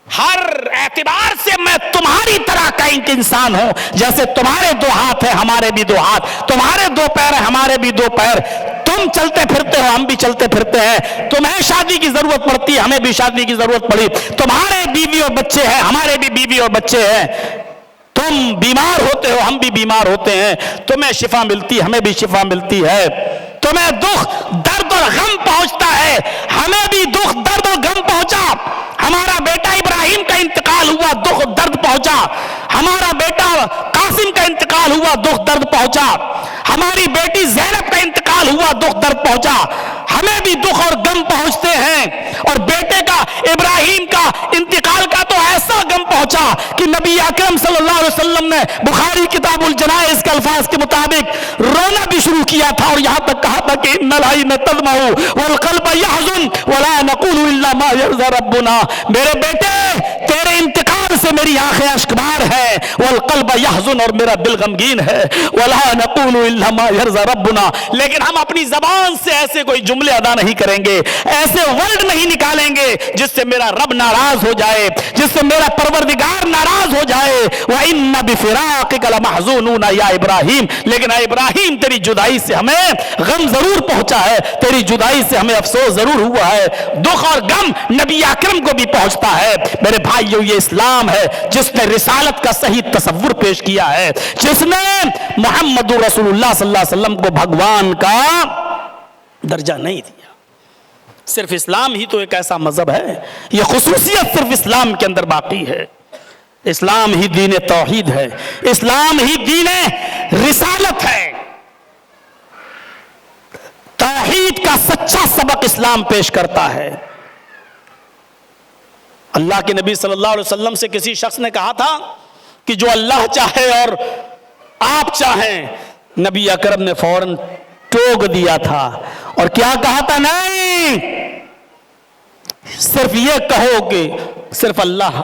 ہر اعتبار سے میں تمہاری طرح کا ایک انسان ہوں۔ جیسے تمہارے دو ہاتھ ہیں، ہمارے بھی دو ہاتھ، تمہارے دو پیر ہیں، ہمارے بھی دو پیر، تم چلتے پھرتے ہو، ہم بھی چلتے پھرتے ہیں، تمہیں شادی کی ضرورت پڑتی ہے، ہمیں بھی شادی کی ضرورت پڑی، تمہارے بیوی اور بچے ہیں، ہمارے بھی بیوی اور بچے ہیں، تم بیمار ہوتے ہو، ہم بھی بیمار ہوتے ہیں، تمہیں شفا ملتی، ہمیں بھی شفا ملتی ہے، تمہیں دکھ، درد اور غم پہنچتا ہے، ہمیں بھی دکھ، درد اور غم پہنچا۔ ہمارا بیٹا ابراہیم کا انتقال ہوا، دکھ درد پہنچا، ہمارا بیٹا قاسم کا انتقال ہوا، دکھ درد پہنچا، ہماری بیٹی زینب کا انتقال ہوا، دکھ درد پہنچا، ہمیں بھی دکھ اور غم پہنچتے ہیں۔ اور بیٹے کا، ابراہیم کا انتقال کا تو ایسا غم پہنچا کہ نبی اکرم صلی اللہ علیہ وسلم نے بخاری کتاب الجنائز کے الفاظ کے مطابق رونا بھی شروع کیا تھا، اور یہاں تک کہا تھا کہ ان العین تدمع والقلب يحزن ولا نقول الا ما يرضى ربنا، میرے بیٹے تیرے انتقال سے میری آنکھیں اشکبار ہے، والقلب يحزن، اور میرا دل غمگین ہے، ولا نقول الا ما يرضى ربنا، لیکن ہم اپنی زبان سے ایسے کوئی جملے ادا نہیں کریں گے، ایسے ورڈ نہیں نکالیں گے جس سے میرا رب ناراض ہو جائے، جس سے میرا پروردگار ناراض ہو جائے۔ وَإِنَّ بِفِرَاقِ فراقک لمحزونون یا ابراہیم، لیکن اے ابراہیم تیری جدائی سے ہمیں غم ضرور پہنچا ہے، تیری جدائی سے ہمیں افسوس ضرور ہوا ہے، دکھ اور غم نبی اکرم کو بھی پہنچتا ہے۔ میرے بھائیو، یہ اسلام ہے جس نے رسالت کا صحیح تصور پیش کیا ہے، جس نے محمد رسول اللہ صلی اللہ علیہ وسلم کو بھگوان کا درجہ نہیں دیا۔ صرف اسلام ہی تو ایک ایسا مذہب ہے، یہ خصوصیت صرف اسلام کے اندر باقی ہے۔ اسلام ہی دین توحید ہے، اسلام ہی دین رسالت ہے۔ توحید کا سچا سبق اسلام پیش کرتا ہے۔ اللہ کے نبی صلی اللہ علیہ وسلم سے کسی شخص نے کہا تھا کہ جو اللہ چاہے اور آپ چاہیں، نبی اکرم نے فوراً ٹوک دیا تھا اور کیا کہا تھا؟ نہیں، صرف یہ کہو کہ صرف اللہ،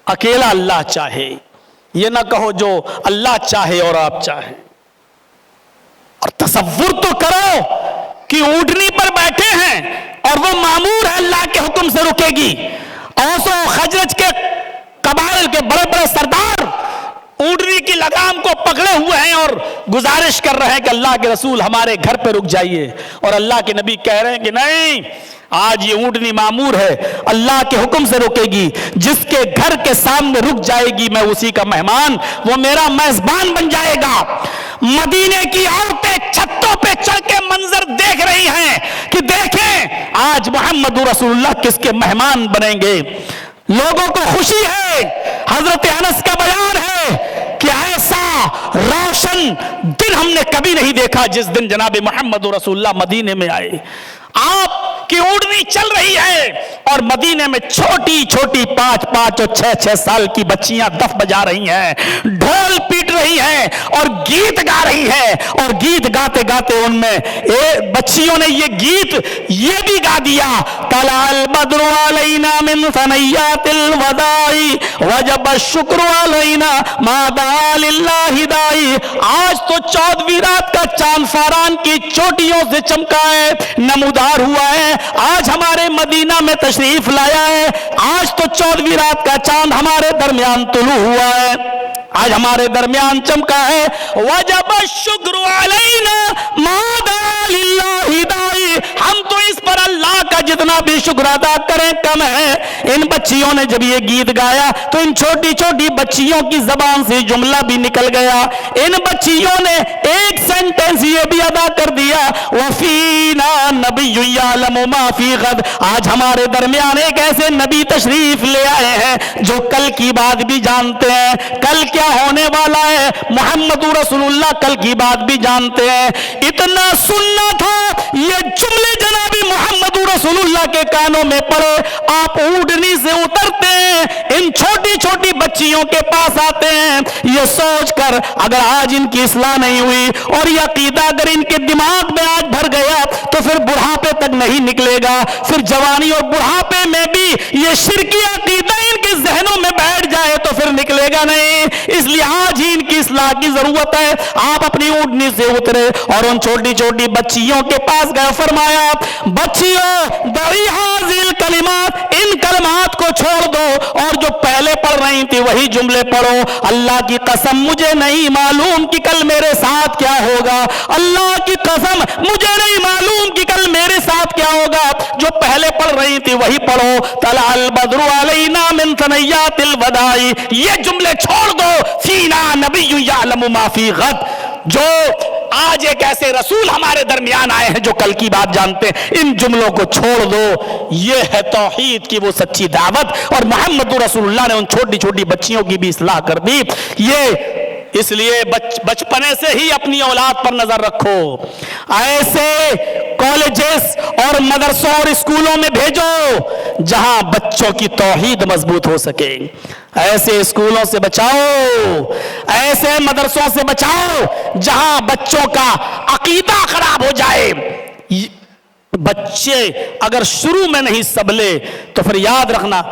اکیلا اللہ چاہے، یہ نہ کہو جو اللہ چاہے اور آپ چاہیں۔ اور تصور تو کرو کہ اونٹنی پر بیٹھے ہیں اور وہ مامور ہے اللہ کے حکم سے رکے گی۔ اوس و خزرج کے قبائل کے بڑے بڑے سردار اونٹنی کی لگام کو پکڑے ہوئے ہیں اور گزارش کر رہے ہیں کہ اللہ کے رسول ہمارے گھر پہ رک جائیے، اور اللہ کے نبی کہہ رہے ہیں کہ نہیں، آج یہ اونٹنی مامور ہے، اللہ کے حکم سے رکے گی، جس کے گھر کے سامنے رک جائے گی میں اسی کا مہمان، وہ میرا میزبان بن جائے گا۔ مدینے کی عورتیں چھتوں پہ چڑھ کے منظر دیکھ رہی ہیں کہ دیکھیں آج محمد رسول اللہ کس کے مہمان بنیں گے۔ لوگوں کو خوشی ہے، حضرت انس کا بیان ہے کہ ایسا روشن دن ہم نے کبھی نہیں دیکھا جس دن جناب محمد رسول اللہ مدینے میں آئے۔ آپ کی اونٹنی چل رہی ہے اور مدینے میں چھوٹی چھوٹی 5-5 اور 6-6 سال کی بچیاں دف بجا رہی ہیں، ڈھول پیٹ رہی ہیں اور گیت گا رہی ہیں، اور گیت گاتے گاتے ان میں بچیوں نے یہ گیت یہ بھی گا دیا، طلع البدر علینا من ثنیات الوداع وجب الشکر علینا ما دعا للہ داعی۔ آج تو 14ویں رات کا چاند فاران کی چوٹیوں سے چمکا ہے، نمودار ہوا ہے، آج ہمارے مدینہ میں تشریف لایا ہے، آج تو 14ویں رات کا چاند ہمارے درمیان طلوع ہوا ہے، آج ہمارے درمیان چمکا ہے۔ وجب الشکر علینا ما دعا للہ داعی، ہم تو اس پر اللہ کا جتنا بھی شکر ادا کریں کم ہے۔ ان بچیوں نے جب یہ گیت گایا تو ان چھوٹی چھوٹی بچیوں کی زبان سے جملہ بھی نکل گیا، ان بچیوں نے ایک سینٹنس یہ بھی ادا کر دیا، وفینا نبی یعلم ما فی غد، آج ہمارے درمیان ایک ایسے نبی تشریف لے آئے ہیں جو کل کی بات بھی جانتے ہیں، کل کیا ہونے والا ہے، محمد رسول اللہ کل کی بات بھی جانتے ہیں۔ اتنا سننا تھا یہ جملے جناب محمد رسول اللہ کے کانوں میں پڑے، آپ اونٹنی سے اترتے ہیں، ان چھوٹی چھوٹی بچیوں کے پاس آتے ہیں، یہ سوچ کر اگر آج ان کی اصلاح نہیں ہوئی اور یہ عقیدہ اگر ان کے دماغ میں آج بھر گیا تو پھر بڑھاپے تک نہیں نکلے گا، پھر جوانی اور بڑھاپے میں بھی یہ شرکی عقیدہ ان کے ذہنوں میں بیٹھ جائے تو پھر نکلے گا نہیں، اس لیے آج ہی ان کی اصلاح کی ضرورت ہے۔ آپ اپنی اونٹنی سے اترے اور ان چھوٹی چھوٹی بچیوں کے پاس گئے، فرمایا بچیوں دعی حاضر کلمات، ان کلمات کو چھوڑ دو اور جو پہلے پڑھ رہی تھی وہی جملے پڑھو۔ اللہ کی قسم مجھے نہیں معلوم کہ کل میرے ساتھ کیا ہوگا، اللہ کی قسم مجھے نہیں معلوم کہ کل میرے ساتھ کیا ہوگا، جو پہلے پڑھ رہی تھی وہی پڑھو۔ طلع البدر علینا من ثنیات الوداع، یہ جملے چھوڑ دو، فینا نبی یعلم ما فی غد، جو آج ایک ایسے رسول ہمارے درمیان آئے ہیں جو کل کی بات جانتے ہیں، ان جملوں کو چھوڑ دو۔ یہ ہے توحید کی وہ سچی دعوت، اور محمد رسول اللہ نے ان چھوٹی چھوٹی بچیوں کی بھی اصلاح کر دی۔ یہ اس لیے بچپنے سے ہی اپنی اولاد پر نظر رکھو، ایسے کالجز اور مدرسوں اور اسکولوں میں بھیجو جہاں بچوں کی توحید مضبوط ہو سکے، ایسے اسکولوں سے بچاؤ، ایسے مدرسوں سے بچاؤ جہاں بچوں کا عقیدہ خراب ہو جائے۔ بچے اگر شروع میں نہیں سنبھلے تو پھر یاد رکھنا،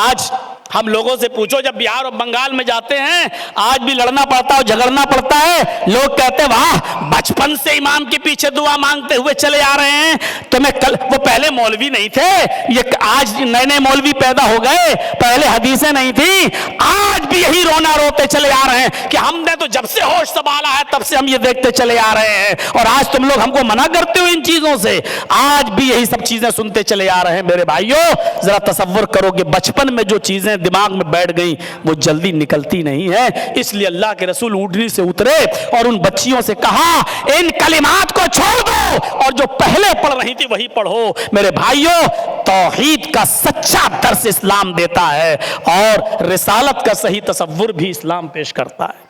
آج ہم لوگوں سے پوچھو جب بہار اور بنگال میں جاتے ہیں آج بھی لڑنا پڑتا ہے، جھگڑنا پڑتا ہے، لوگ کہتے ہیں واہ بچپن سے امام کے پیچھے دعا مانگتے ہوئے چلے آ رہے ہیں، تمہیں کل وہ پہلے مولوی نہیں تھے، یہ آج نئے نئے مولوی پیدا ہو گئے، پہلے حدیثیں نہیں تھی، آج بھی یہی رونا روتے چلے آ رہے ہیں کہ ہم نے تو جب سے ہوش سنبھالا ہے تب سے ہم یہ دیکھتے چلے آ رہے ہیں، اور آج تم لوگ ہم کو منع کرتے ہو ان چیزوں سے، آج بھی یہی سب چیزیں سنتے چلے آ رہے ہیں۔ میرے بھائیوں ذرا تصور کرو کہ بچپن میں جو چیزیں دماغ میں بیٹھ گئیں وہ جلدی نکلتی نہیں ہیں، اس لیے اللہ کے رسول اونٹنی سے اترے اور ان بچیوں سے کہا ان کلمات کو چھوڑ دو اور جو پہلے پڑھ رہی تھی وہی پڑھو۔ میرے بھائیوں توحید کا سچا درس اسلام دیتا ہے اور رسالت کا صحیح تصور بھی اسلام پیش کرتا ہے۔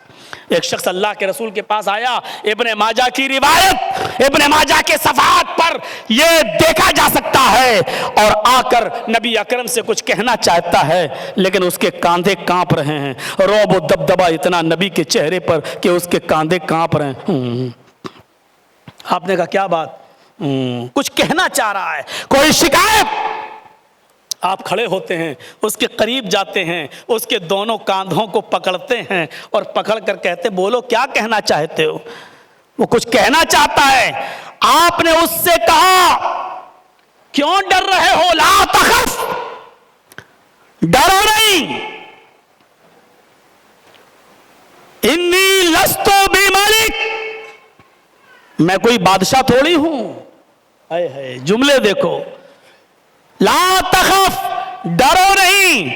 ایک شخص اللہ کے رسول کے پاس آیا، ابن ماجہ کی روایت، ابن ماجہ کے صفحات پر یہ دیکھا جا سکتا ہے، اور آ کر نبی اکرم سے کچھ کہنا چاہتا ہے لیکن اس کے کاندھے کانپ رہے ہیں، رعب و دبدبہ اتنا نبی کے چہرے پر کہ اس کے کاندھے کانپ رہے ہیں۔ آپ نے کہا کیا بات؟ کچھ کہنا چاہ رہا ہے، کوئی شکایت؟ آپ کھڑے ہوتے ہیں، اس کے قریب جاتے ہیں، اس کے دونوں کاندھوں کو پکڑتے ہیں اور پکڑ کر کہتے بولو کیا کہنا چاہتے ہو؟ وہ کچھ کہنا چاہتا ہے۔ آپ نے اس سے کہا کیوں ڈر رہے ہو؟ لا تخف، ڈرو نہیں، انی لست بملک، میں کوئی بادشاہ تھوڑی ہوں۔ جملے دیکھو، لا تخف، ڈرو نہیں،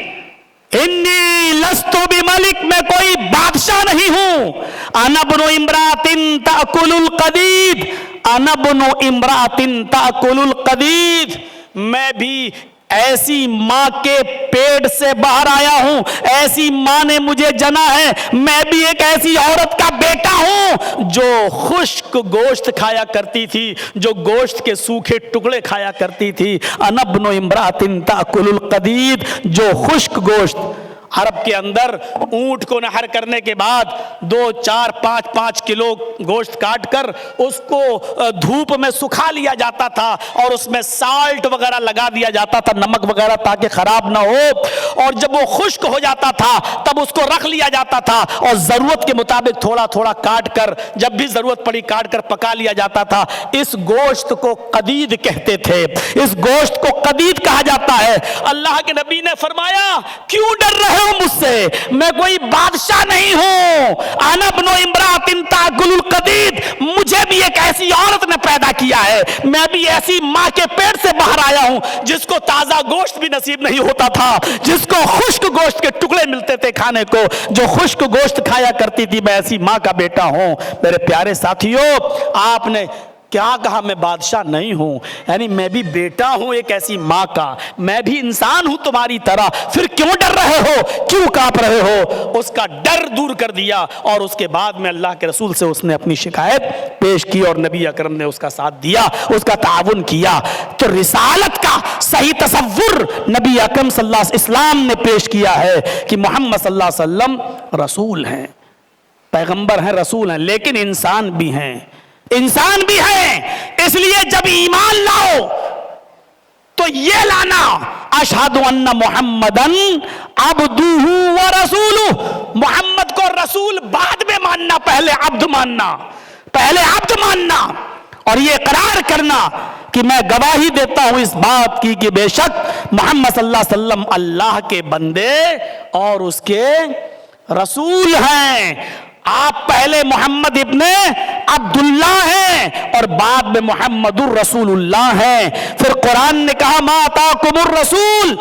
انی لست بملک، میں کوئی بادشاہ نہیں ہوں، انا ابن امرأۃ تأکل القدید، انا ابن امرأۃ تأکل القدید، میں بھی ایسی ماں کے پیٹ سے باہر آیا ہوں، ایسی ماں نے مجھے جنا ہے، میں بھی ایک ایسی عورت کا بیٹا ہوں جو خشک گوشت کھایا کرتی تھی، جو گوشت کے سوکھے ٹکڑے کھایا کرتی تھی۔ انا ابن امرأۃ تأکل القدید، جو خشک گوشت، عرب کے اندر اونٹ کو نہر کرنے کے بعد 2، 4، 5 کلو گوشت کاٹ کر اس کو دھوپ میں سکھا لیا جاتا تھا اور اس میں سالٹ وغیرہ لگا دیا جاتا تھا، نمک وغیرہ، تاکہ خراب نہ ہو، اور جب وہ خشک ہو جاتا تھا تب اس کو رکھ لیا جاتا تھا اور ضرورت کے مطابق تھوڑا تھوڑا کاٹ کر، جب بھی ضرورت پڑی کاٹ کر پکا لیا جاتا تھا۔ اس گوشت کو قدید کہتے تھے، اس گوشت کو قدید کہا جاتا ہے۔ اللہ کے نبی نے فرمایا کیوں ڈر رہے مجھ سے؟ میں کوئی بادشاہ نہیں ہوں، انا ابن امرأۃ تأکل القدید، مجھے بھی ایک ایسی عورت نے پیدا کیا ہے، میں بھی ایسی ماں کے پیٹ سے باہر آیا ہوں جس کو تازہ گوشت بھی نصیب نہیں ہوتا تھا، جس کو خشک گوشت کے ٹکڑے ملتے تھے کھانے کو، جو خشک گوشت کھایا کرتی تھی، میں ایسی ماں کا بیٹا ہوں۔ میرے پیارے ساتھیوں، آپ نے کیا کہا؟ میں بادشاہ نہیں ہوں، یعنی میں بھی بیٹا ہوں ایک ایسی ماں کا، میں بھی انسان ہوں تمہاری طرح، پھر کیوں ڈر رہے ہو، کیوں کانپ رہے ہو؟ اس کا ڈر دور کر دیا اور اس کے بعد میں اللہ کے رسول سے اس نے اپنی شکایت پیش کی اور نبی اکرم نے اس کا ساتھ دیا، اس کا تعاون کیا۔ تو رسالت کا صحیح تصور نبی اکرم صلی اللہ علیہ وسلم نے پیش کیا ہے کہ محمد صلی اللہ علیہ وسلم رسول ہیں، پیغمبر ہیں، رسول ہیں، لیکن انسان بھی ہیں، انسان بھی ہے۔ اس لیے جب ایمان لاؤ تو یہ لانا اشہد ان محمدن عبدہ و رسولہ، محمد کو رسول بعد میں ماننا، پہلے عبد ماننا، پہلے عبد ماننا، اور یہ اقرار کرنا کہ میں گواہی دیتا ہوں اس بات کی کہ بے شک محمد صلی اللہ علیہ وسلم اللہ کے بندے اور اس کے رسول ہیں۔ آپ پہلے محمد ابن عبداللہ ہیں اور بعد میں محمد الرسول اللہ ہیں۔ پھر قرآن نے کہا ما آتاکم الرسول،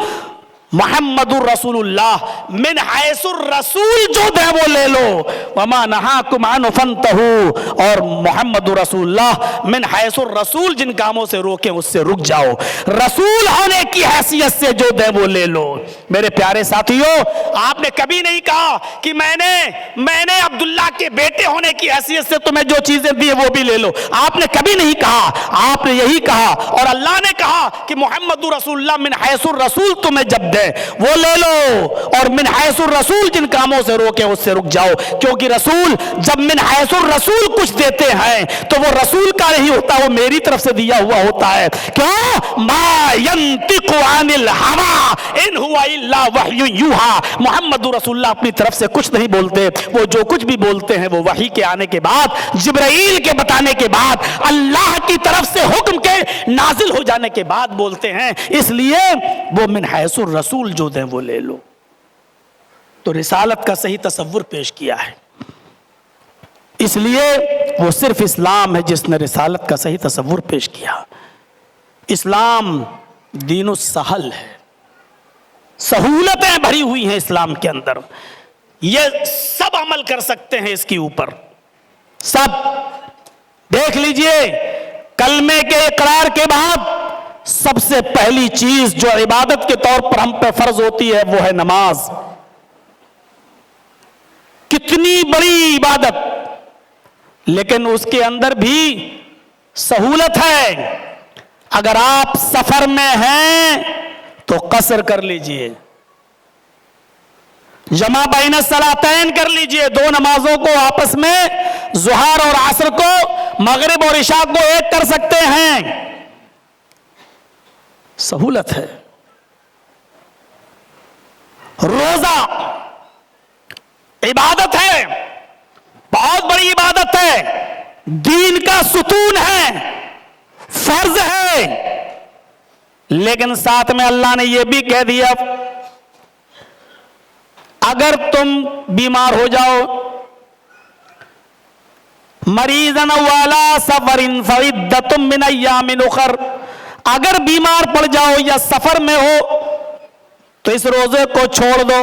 محمد الرسول اللہ، من حیث الرسول جو دے وہ لے لو، وما نہاکم عنہ فانتہوا، اور محمد الرسول اللہ من حیث الرسول جن کاموں سے روکیں اس سے رک جاؤ، رسول ہونے کی حیثیت سے جو دے وہ لے لو۔ میرے پیارے ساتھیوں، آپ نے کبھی نہیں کہا کہ میں نے عبداللہ کے بیٹے ہونے کی حیثیت سے تمہیں جو چیزیں دی وہ بھی لے لو، آپ نے کبھی نہیں کہا، آپ نے یہی کہا، اور اللہ نے کہا کہ محمد رسول اللہ من حیث الرسول تمہیں جب دے وہ لے لو، اور من حیث الرسول جن کاموں سے روکے اس سے رک جاؤ، کیونکہ رسول جب من حیث الرسول کچھ دیتے ہیں تو وہ رسول کا نہیں ہوتا، وہ میری طرف سے دیا ہوا ہوتا ہے۔ کیوں؟ ما ینطق عن الہوی ان ہوا الا وحی یوحی، محمد رسول اللہ اپنی طرف سے کچھ نہیں بولتے، وہ جو کچھ بھی بولتے ہیں وہ وحی کے آنے کے بعد، جبرائیل کے بتانے کے بعد، اللہ کی طرف سے حکم کے نازل ہو جانے کے بعد بولتے ہیں، اس لیے وہ من حیث الرسول جو دیں وہ لے لو۔ تو رسالت کا صحیح تصور پیش کیا ہے. اس لیے وہ صرف اسلام ہے جس نے رسالت کا صحیح تصور پیش کیا. اسلام دین السہل ہے، سہولتیں بھری ہوئی ہیں اسلام کے اندر. یہ سب عمل کر سکتے ہیں اس کے اوپر، سب. دیکھ لیجئے کلمے کے اقرار کے بعد سب سے پہلی چیز جو عبادت کے طور پر ہم پہ فرض ہوتی ہے وہ ہے نماز. کتنی بڑی عبادت، لیکن اس کے اندر بھی سہولت ہے. اگر آپ سفر میں ہیں تو قصر کر لیجئے، جمع بین الصلاتین کر لیجئے. 2 نمازوں کو آپس میں ظہر اور عصر کو، مغرب اور عشاء کو ایک کر سکتے ہیں. سہولت ہے. روزہ عبادت ہے، بہت بڑی عبادت ہے، دین کا ستون ہے، فرض ہے. لیکن ساتھ میں اللہ نے یہ بھی کہہ دیا اگر تم بیمار ہو جاؤ، مریضن والا سفرن فعدۃ من ایام اخر، اگر بیمار پڑ جاؤ یا سفر میں ہو تو اس روزے کو چھوڑ دو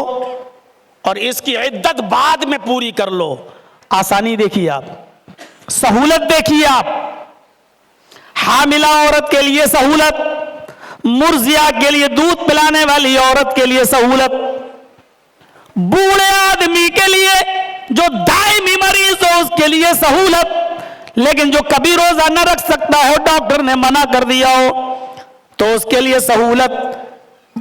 اور اس کی عدت بعد میں پوری کر لو. آسانی دیکھیے آپ، سہولت دیکھیے آپ. حاملہ عورت کے لیے سہولت، مرضیہ کے لیے دودھ پلانے والی عورت کے لیے سہولت، بوڑھے آدمی کے لیے جو دائمی مریض ہو اس کے لیے سہولت. لیکن جو کبھی روزہ نہ رکھ سکتا ہو، ڈاکٹر نے منع کر دیا ہو تو اس کے لیے سہولت.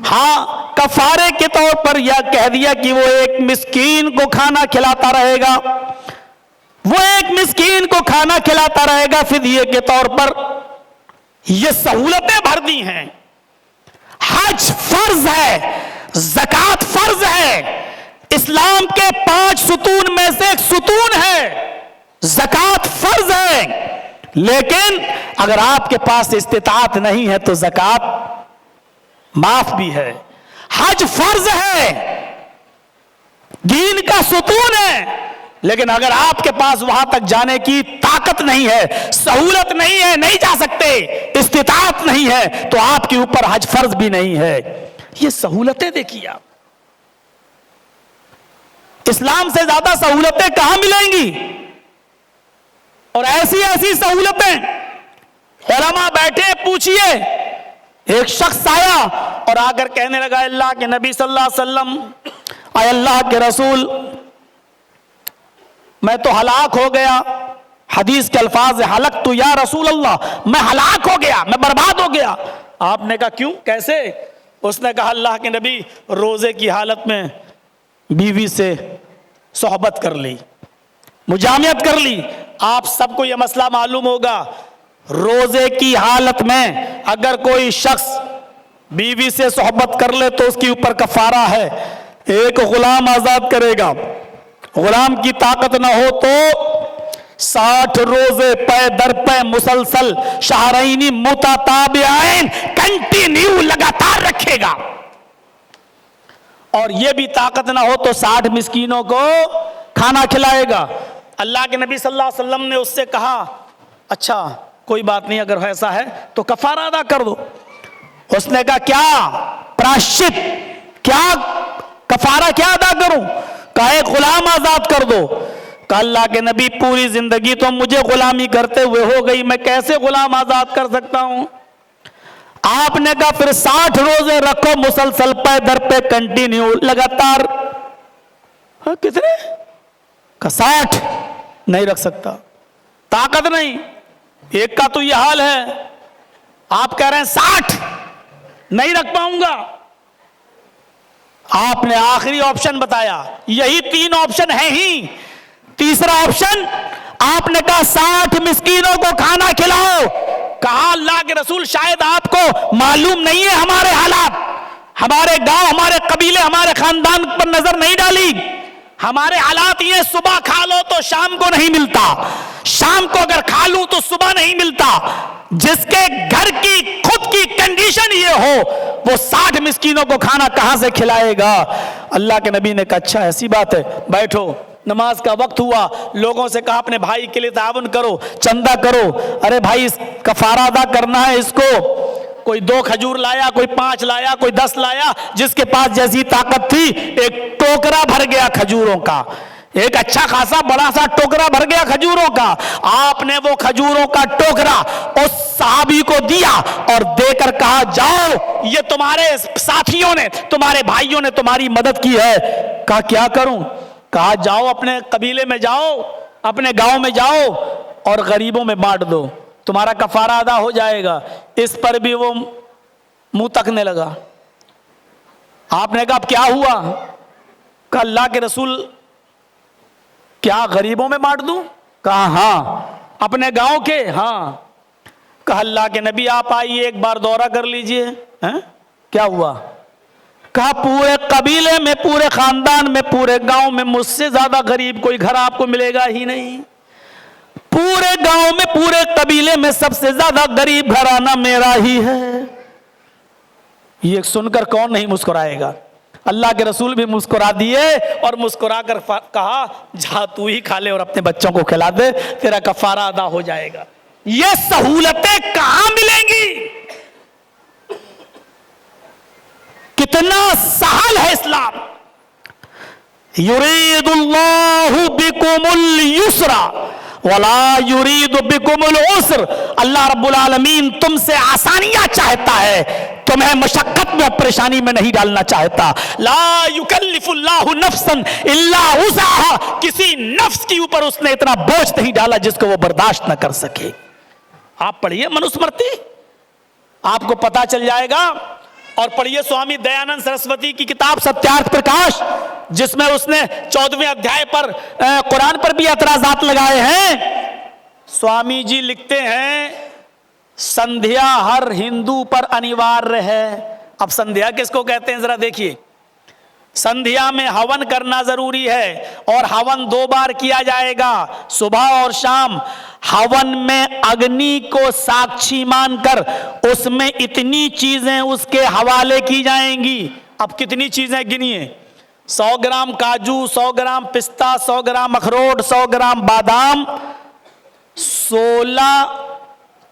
ہاں کفارے کے طور پر یا کہہ دیا کہ وہ ایک مسکین کو کھانا کھلاتا رہے گا، وہ ایک مسکین کو کھانا کھلاتا رہے گا فدیے کے طور پر. یہ سہولتیں بھر دی ہیں. حج فرض ہے، زکوٰۃ فرض ہے، اسلام کے 5 ستون میں سے ایک ستون ہے. زکوٰۃ فرض ہے، لیکن اگر آپ کے پاس استطاعت نہیں ہے تو زکوٰۃ معاف بھی ہے. حج فرض ہے، دین کا ستون ہے، لیکن اگر آپ کے پاس وہاں تک جانے کی طاقت نہیں ہے، سہولت نہیں ہے، نہیں جا سکتے، استطاعت نہیں ہے تو آپ کے اوپر حج فرض بھی نہیں ہے. یہ سہولتیں دیکھیے آپ. اسلام سے زیادہ سہولتیں کہاں ملیں گی؟ اور ایسی ایسی سہولتیں. علماء بیٹھے پوچھئے، ایک شخص آیا اور آ کر کہنے لگا اللہ کے نبی صلی اللہ علیہ وسلم، اے اللہ کے رسول، میں تو ہلاک ہو گیا. حدیث کے الفاظ ہلکت یا رسول اللہ، میں ہلاک ہو گیا، میں برباد ہو گیا. آپ نے کہا کیوں، کیسے؟ اس نے کہا اللہ کے نبی، روزے کی حالت میں بیوی سے صحبت کر لی، مجامعت کر لی. آپ سب کو یہ مسئلہ معلوم ہوگا، روزے کی حالت میں اگر کوئی شخص بیوی سے صحبت کر لے تو اس کے اوپر کفارہ ہے، ایک غلام آزاد کرے گا. غلام کی طاقت نہ ہو تو 60 روزے پے در پے مسلسل شہرین متتابعین کنٹینیو لگاتار رکھے گا. اور یہ بھی طاقت نہ ہو تو 60 مسکینوں کو کھانا کھلائے گا. اللہ کے نبی صلی اللہ علیہ وسلم نے اس سے کہا اچھا کوئی بات نہیں، اگر ایسا ہے تو کفارہ ادا کر دو. اس نے کہا کیا پراشچت، کیا کفارہ کیا ادا کروں؟ کہا ایک غلام آزاد کر دو. کہا اللہ کے نبی پوری زندگی تو مجھے غلامی کرتے ہوئے ہو گئی، میں کیسے غلام آزاد کر سکتا ہوں؟ آپ نے کہا پھر 60 روزے رکھو مسلسل پے در پہ کنٹینیو لگاتار. کتنے؟ کہا 60. نہیں رکھ سکتا، طاقت نہیں. ایک کا تو یہ حال ہے، آپ کہہ رہے ہیں 60 نہیں رکھ پاؤں گا. آپ نے آخری آپشن بتایا، یہی 3 آپشن ہیں ہی. تیسرا آپشن آپ نے کہا 60 مسکینوں کو کھانا کھلاؤ. کہا اللہ کے رسول شاید آپ کو معلوم نہیں ہے ہمارے حالات، ہمارے گاؤں، ہمارے قبیلے، ہمارے خاندان پر نظر نہیں ڈالی. ہمارے حالات یہ صبح کھا لو تو شام کو نہیں ملتا، شام کو اگر کھا لوں تو صبح نہیں ملتا. جس کے گھر کی خود کی کنڈیشن یہ ہو وہ 60 مسکینوں کو کھانا کہاں سے کھلائے گا؟ اللہ کے نبی نے کہا اچھا ایسی بات ہے، بیٹھو، نماز کا وقت ہوا، لوگوں سے کہا اپنے بھائی کے لیے تعاون کرو، چندہ کرو، ارے بھائی اس کفارہ ادا کرنا ہے اس کو، کوئی 2 کھجور لایا، کوئی 5 لایا، کوئی 10 لایا، جس کے پاس جیسی طاقت تھی، ایک ٹوکرا بھر گیا کھجوروں کا، ایک اچھا خاصا بڑا سا ٹوکرا بھر گیا کھجوروں کا۔ آپ نے وہ کھجوروں کا ٹوکرا اس صحابی کو دیا اور دے کر کہا جاؤ، یہ تمہارے ساتھیوں نے، تمہارے بھائیوں نے تمہاری مدد کی ہے۔ کہا کیا کروں؟ کہا جاؤ اپنے قبیلے میں جاؤ، اپنے گاؤں میں جاؤ اور غریبوں میں بانٹ دو، تمہارا کفارہ ادا ہو جائے گا۔ اس پر بھی وہ منہ تکنے لگا۔ آپ نے کہا اب کیا ہوا؟ کہا اللہ کے رسول کیا غریبوں میں بانٹ دوں؟ کہا ہاں۔ اپنے گاؤں کے؟ ہاں۔ کہا اللہ کے نبی آپ آئیے ایک بار دورہ کر لیجئے۔ کیا ہوا؟ کہا پورے قبیلے میں، پورے خاندان میں، پورے گاؤں میں مجھ سے زیادہ غریب کوئی گھر آپ کو ملے گا ہی نہیں، پورے گاؤں میں، پورے قبیلے میں سب سے زیادہ غریب گھرانہ میرا ہی ہے۔ یہ سن کر کون نہیں مسکرائے گا؟ اللہ کے رسول بھی مسکرا دیے اور مسکرا کر کہا جا تو ہی کھا لے اور اپنے بچوں کو کھلا دے، تیرا کفارہ ادا ہو جائے گا۔ یہ سہولتیں کہاں ملیں گی؟ کتنا سہل ہے اسلام۔ یرید اللہ بکم الیسر ولا یرید بکم العسر، اللہ رب العالمین تم سے آسانیاں چاہتا ہے، تمہیں مشقت میں پریشانی میں نہیں ڈالنا چاہتا۔ لا یکلف اللہ نفسا الا وسعها، کسی نفس کے اوپر اس نے اتنا بوجھ نہیں ڈالا جس کو وہ برداشت نہ کر سکے۔ آپ پڑھیے منوسمرتی، آپ کو پتا چل جائے گا، اور پڑھیے سوامی دیانند سرسوتی کی کتاب ستیارتھ پرکاش، جس میں اس نے 14ویں ادھیائے پر قرآن پر بھی اعتراضات لگائے ہیں۔ سوامی جی لکھتے ہیں سندھیا ہر ہندو پر انیواریہ ہے۔ اب سندھیا کس کو کہتے ہیں ذرا دیکھیے۔ سندھیا میں ہون کرنا ضروری ہے اور ہون 2 بار کیا جائے گا، صبح اور شام۔ ہون میں اگنی کو ساکشی مان کر اس میں اتنی چیزیں اس کے حوالے کی جائیں گی۔ اب کتنی چیزیں گنیے؟ 100 گرام کاجو، 100 گرام پستہ، 100 گرام اخروٹ، 100 گرام بادام، 16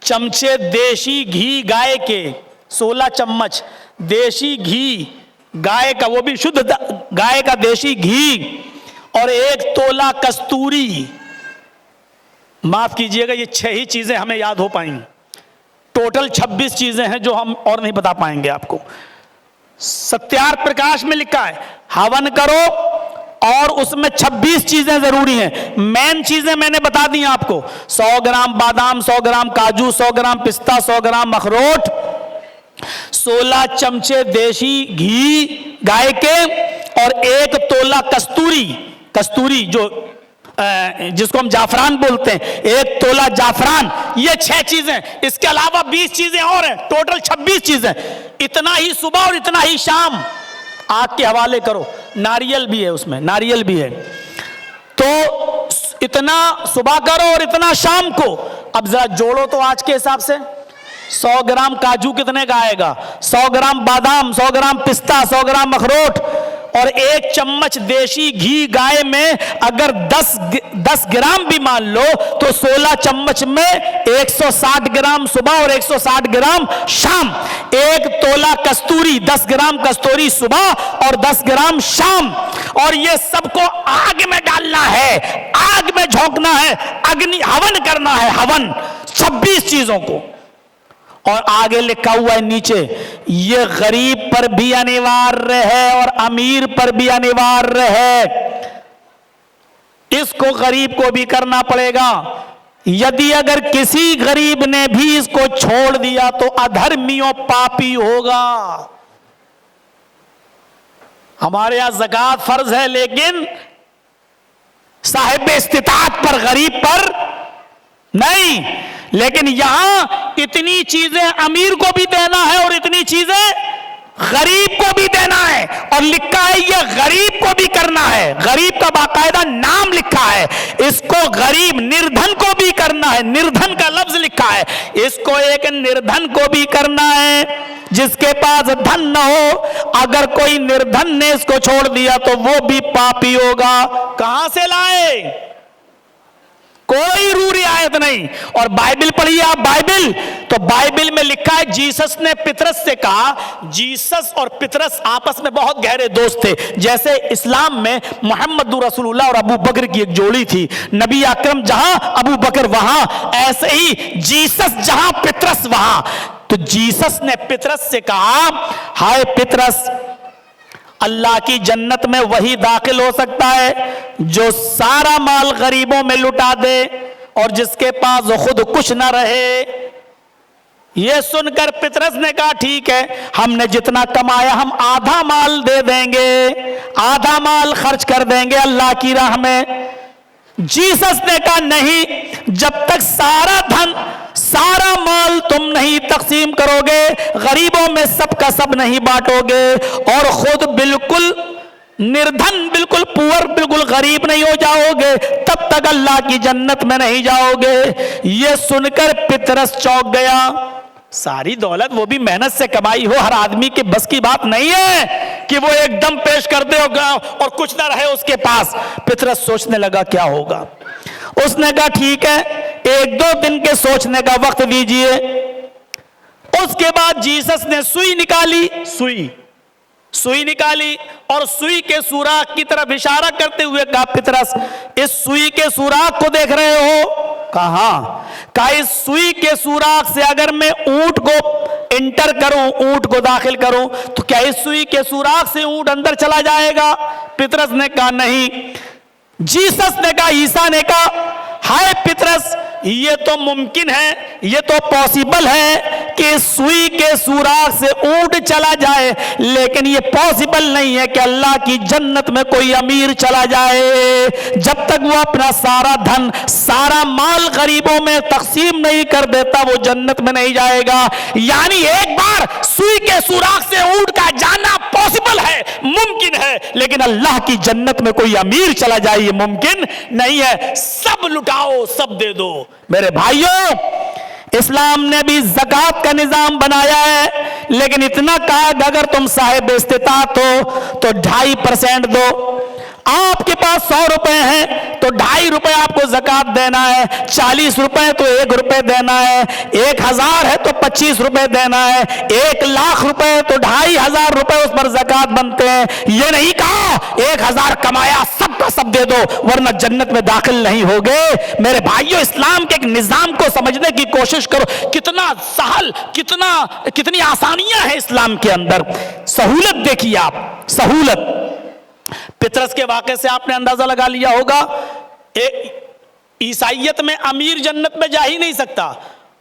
چمچے دیشی گھی گائے کے، 16 چمچ دیشی گھی گائے کا، وہ بھی شدھ گائے کا دیشی گھی، اور 1 تولہ کستوری۔ معاف کیجئے گا یہ 6 ہی چیزیں ہمیں یاد ہو پائیں گی، ٹوٹل 26 چیزیں ہیں جو ہم اور نہیں بتا پائیں گے آپ کو۔ ستیارتھ پرکاش میں لکھا ہے ہون کرو اور اس میں 26 چیزیں ضروری ہیں۔ مین چیزیں میں نے بتا دی آپ کو، 100 گرام بادام، 100 گرام کاجو، 100 گرام پستہ، 100 گرام اخروٹ، 16 چمچے دیشی گھی گائے کے، اور 1 تولہ کستوری، کستوری جو جس کو ہم جعفران بولتے ہیں، 1 تولہ جعفران۔ یہ 6 چیزیں، اس کے علاوہ 20 چیزیں اور ہیں، ٹوٹل 26 چیزیں۔ اتنا ہی صبح اور اتنا ہی شام آگ کے حوالے کرو۔ ناریل بھی ہے اس میں، ناریل بھی ہے، تو اتنا صبح کرو اور اتنا شام کو۔ اب ذرا جوڑو تو آج کے حساب سے، 100 گرام کاجو کتنے کا آئے گا، 100 گرام بادام، 100 گرام پستہ، 100 گرام اخروٹ، اور 1 چمچ دیشی گھی گائے میں اگر 10 گرام بھی مان لو تو 16 چمچ میں 160 گرام صبح اور 160 گرام شام۔ 1 تولہ کستوری، 10 گرام کستوری صبح اور 10 گرام شام، اور یہ سب کو آگ میں ڈالنا ہے، آگ میں جھونکنا ہے، اگنی ہون کرنا ہے، ہون 26 چیزوں کو۔ اور آگے لکھا ہوا ہے نیچے، یہ غریب پر بھی انیواریہ ہے اور امیر پر بھی انیواریہ ہے، اس کو غریب کو بھی کرنا پڑے گا۔ یدی اگر کسی غریب نے بھی اس کو چھوڑ دیا تو ادھرمیوں پاپی ہوگا۔ ہمارے یہاں زکوٰۃ فرض ہے لیکن صاحب استطاعت پر، غریب پر نہیں، لیکن یہاں اتنی چیزیں امیر کو بھی دینا ہے اور اتنی چیزیں غریب کو بھی دینا ہے، اور لکھا ہے یہ غریب کو بھی کرنا ہے، غریب کا باقاعدہ نام لکھا ہے، اس کو غریب نردھن کو بھی کرنا کرنا ہے. نردھن کا لفظ لکھا ہے, اس کو ایک نردھن کو بھی کرنا ہے جس کے پاس دھن نہ ہو. اگر کوئی نردھن نے اس کو چھوڑ دیا تو وہ بھی پاپی ہوگا. کہاں سے لائے؟ کوئی روری آیت نہیں. اور بائبل پڑھیے آپ, بائبل تو بائبل میں لکھا ہے جیسس نے پطرس سے کہا. جیسس اور پطرس آپس میں بہت گہرے دوست تھے. جیسے اسلام میں محمد رسول اللہ اور ابو بکر کی ایک جوڑی تھی, نبی اکرم جہاں ابو بکر وہاں, ایسے ہی جیسس جہاں پطرس وہاں. تو جیسس نے پطرس سے کہا, ہائے پطرس, اللہ کی جنت میں وہی داخل ہو سکتا ہے جو سارا مال غریبوں میں لٹا دے اور جس کے پاس خود کچھ نہ رہے. یہ سن کر پطرس نے کہا ٹھیک ہے, ہم نے جتنا کمایا ہم آدھا مال دے دیں گے, آدھا مال خرچ کر دیں گے اللہ کی راہ میں. جیسس نے کہا نہیں, جب تک سارا دھن سارا مال تم نہیں تقسیم کرو گے, غریبوں میں سب کا سب نہیں بانٹو گے, اور خود بالکل نردھن, بالکل پور, بالکل غریب نہیں ہو جاؤ گے, تب تک اللہ کی جنت میں نہیں جاؤ گے. یہ سن کر پطرس چونک گیا. ساری دولت وہ بھی محنت سے کمائی ہو, ہر آدمی کے بس کی بات نہیں ہے کہ وہ ایک دم پیش کر دے ہوگا اور کچھ نہ رہے اس کے پاس. پطرس سوچنے لگا کیا ہوگا. اس نے کہا ٹھیک ہے, ایک دو دن کے سوچنے کا وقت دیجئے. اس کے بعد جیسس نے سوئی نکالی, سوئی نکالی اور سوئی کے سوراخ کی طرف اشارہ کرتے ہوئے کہا پطرس, اس سوئی کے سوراخ کو دیکھ رہے ہو؟ کہاں؟ کہا اس سوئی کے سوراخ سے اگر میں اونٹ کو انٹر کروں, اونٹ کو داخل کروں, تو کیا اس سوئی کے سوراخ سے اونٹ اندر چلا جائے گا؟ پطرس نے کہا نہیں. جیسس نے کہا, عیسیٰ نے کہا ہائے پطرس, یہ تو ممکن ہے, یہ تو پاسبل ہے کہ سوئی کے سوراخ سے اونٹ چلا جائے, لیکن یہ پاسبل نہیں ہے کہ اللہ کی جنت میں کوئی امیر چلا جائے. جب تک وہ اپنا سارا دھن, سارا مال غریبوں میں تقسیم نہیں کر دیتا وہ جنت میں نہیں جائے گا. یعنی ایک بار سوئی کے سوراخ سے اونٹ کا جانا پاسبل ہے, ممکن ہے, لیکن اللہ کی جنت میں کوئی امیر چلا جائے یہ ممکن نہیں ہے. سب لٹاؤ, سب دے دو. میرے بھائیوں, اسلام نے بھی زکوٰۃ کا نظام بنایا ہے, لیکن اتنا کہا کہ اگر تم صاحب استطاعت ہو تو 2.5% دو. آپ کے پاس 100 روپے ہیں تو 2.5 روپے آپ کو زکوٰۃ دینا ہے, 40 روپے تو 1 روپے دینا ہے, 1000 ہے تو 25 روپے دینا ہے, 1,00,000 روپے تو 2,500 روپے اس پر زکوٰۃ بنتے ہیں. یہ نہیں کہا 1000 کمایا سب کا سب دے دو ورنہ جنت میں داخل نہیں ہوگے. میرے بھائیوں, اسلام کے ایک نظام کو سمجھنے کی کوشش کرو, کتنا سہل, کتنی آسانیاں ہیں اسلام کے اندر. سہولت دیکھیے آپ, سہولت. پطرس کے واقعے سے آپ نے اندازہ لگا لیا ہوگا, عیسائیت میں امیر جنت میں جا ہی نہیں سکتا,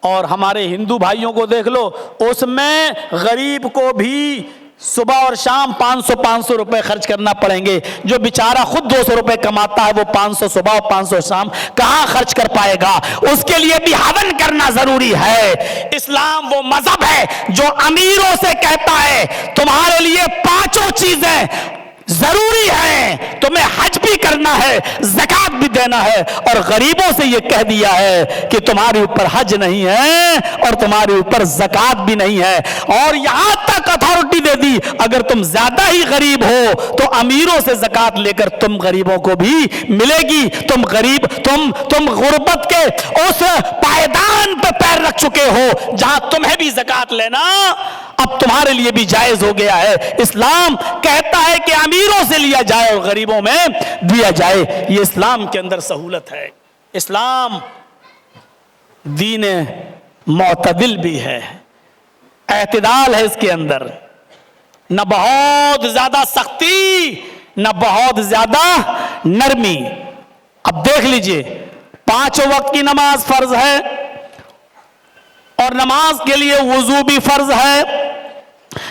اور ہمارے ہندو بھائیوں کو دیکھ لو, اس میں غریب کو بھی صبح اور شام 500 روپے خرچ کرنا پڑیں گے. جو بیچارہ خود 200 روپے کماتا ہے وہ 500 صبح اور 500 شام کہاں خرچ کر پائے گا؟ اس کے لیے بھی ہون کرنا ضروری ہے. اسلام وہ مذہب ہے جو امیروں سے کہتا ہے تمہارے لیے 5 چیزیں ضروری ہے, تمہیں حج بھی کرنا ہے, زکوٰۃ بھی دینا ہے, اور غریبوں سے یہ کہہ دیا ہے کہ تمہارے اوپر حج نہیں ہے اور تمہارے اوپر زکوٰۃ بھی نہیں ہے. اور یہاں تک اتھارٹی دے دی, اگر تم زیادہ ہی غریب ہو تو امیروں سے زکوٰۃ لے کر تم غریبوں کو بھی ملے گی. تم غریب, تم غربت کے اس پائیدان پہ پیر رکھ چکے ہو جہاں تمہیں بھی زکوٰۃ لینا اب تمہارے لیے بھی جائز ہو گیا ہے. اسلام کہتا ہے کہ امیروں سے لیا جائے اور غریبوں میں دیا جائے. یہ اسلام کے اندر سہولت ہے. اسلام دین معتدل بھی ہے, اعتدال ہے اس کے اندر, نہ بہت زیادہ سختی نہ بہت زیادہ نرمی. اب دیکھ لیجئے, 5 وقت کی نماز فرض ہے اور نماز کے لیے وضو بھی فرض ہے,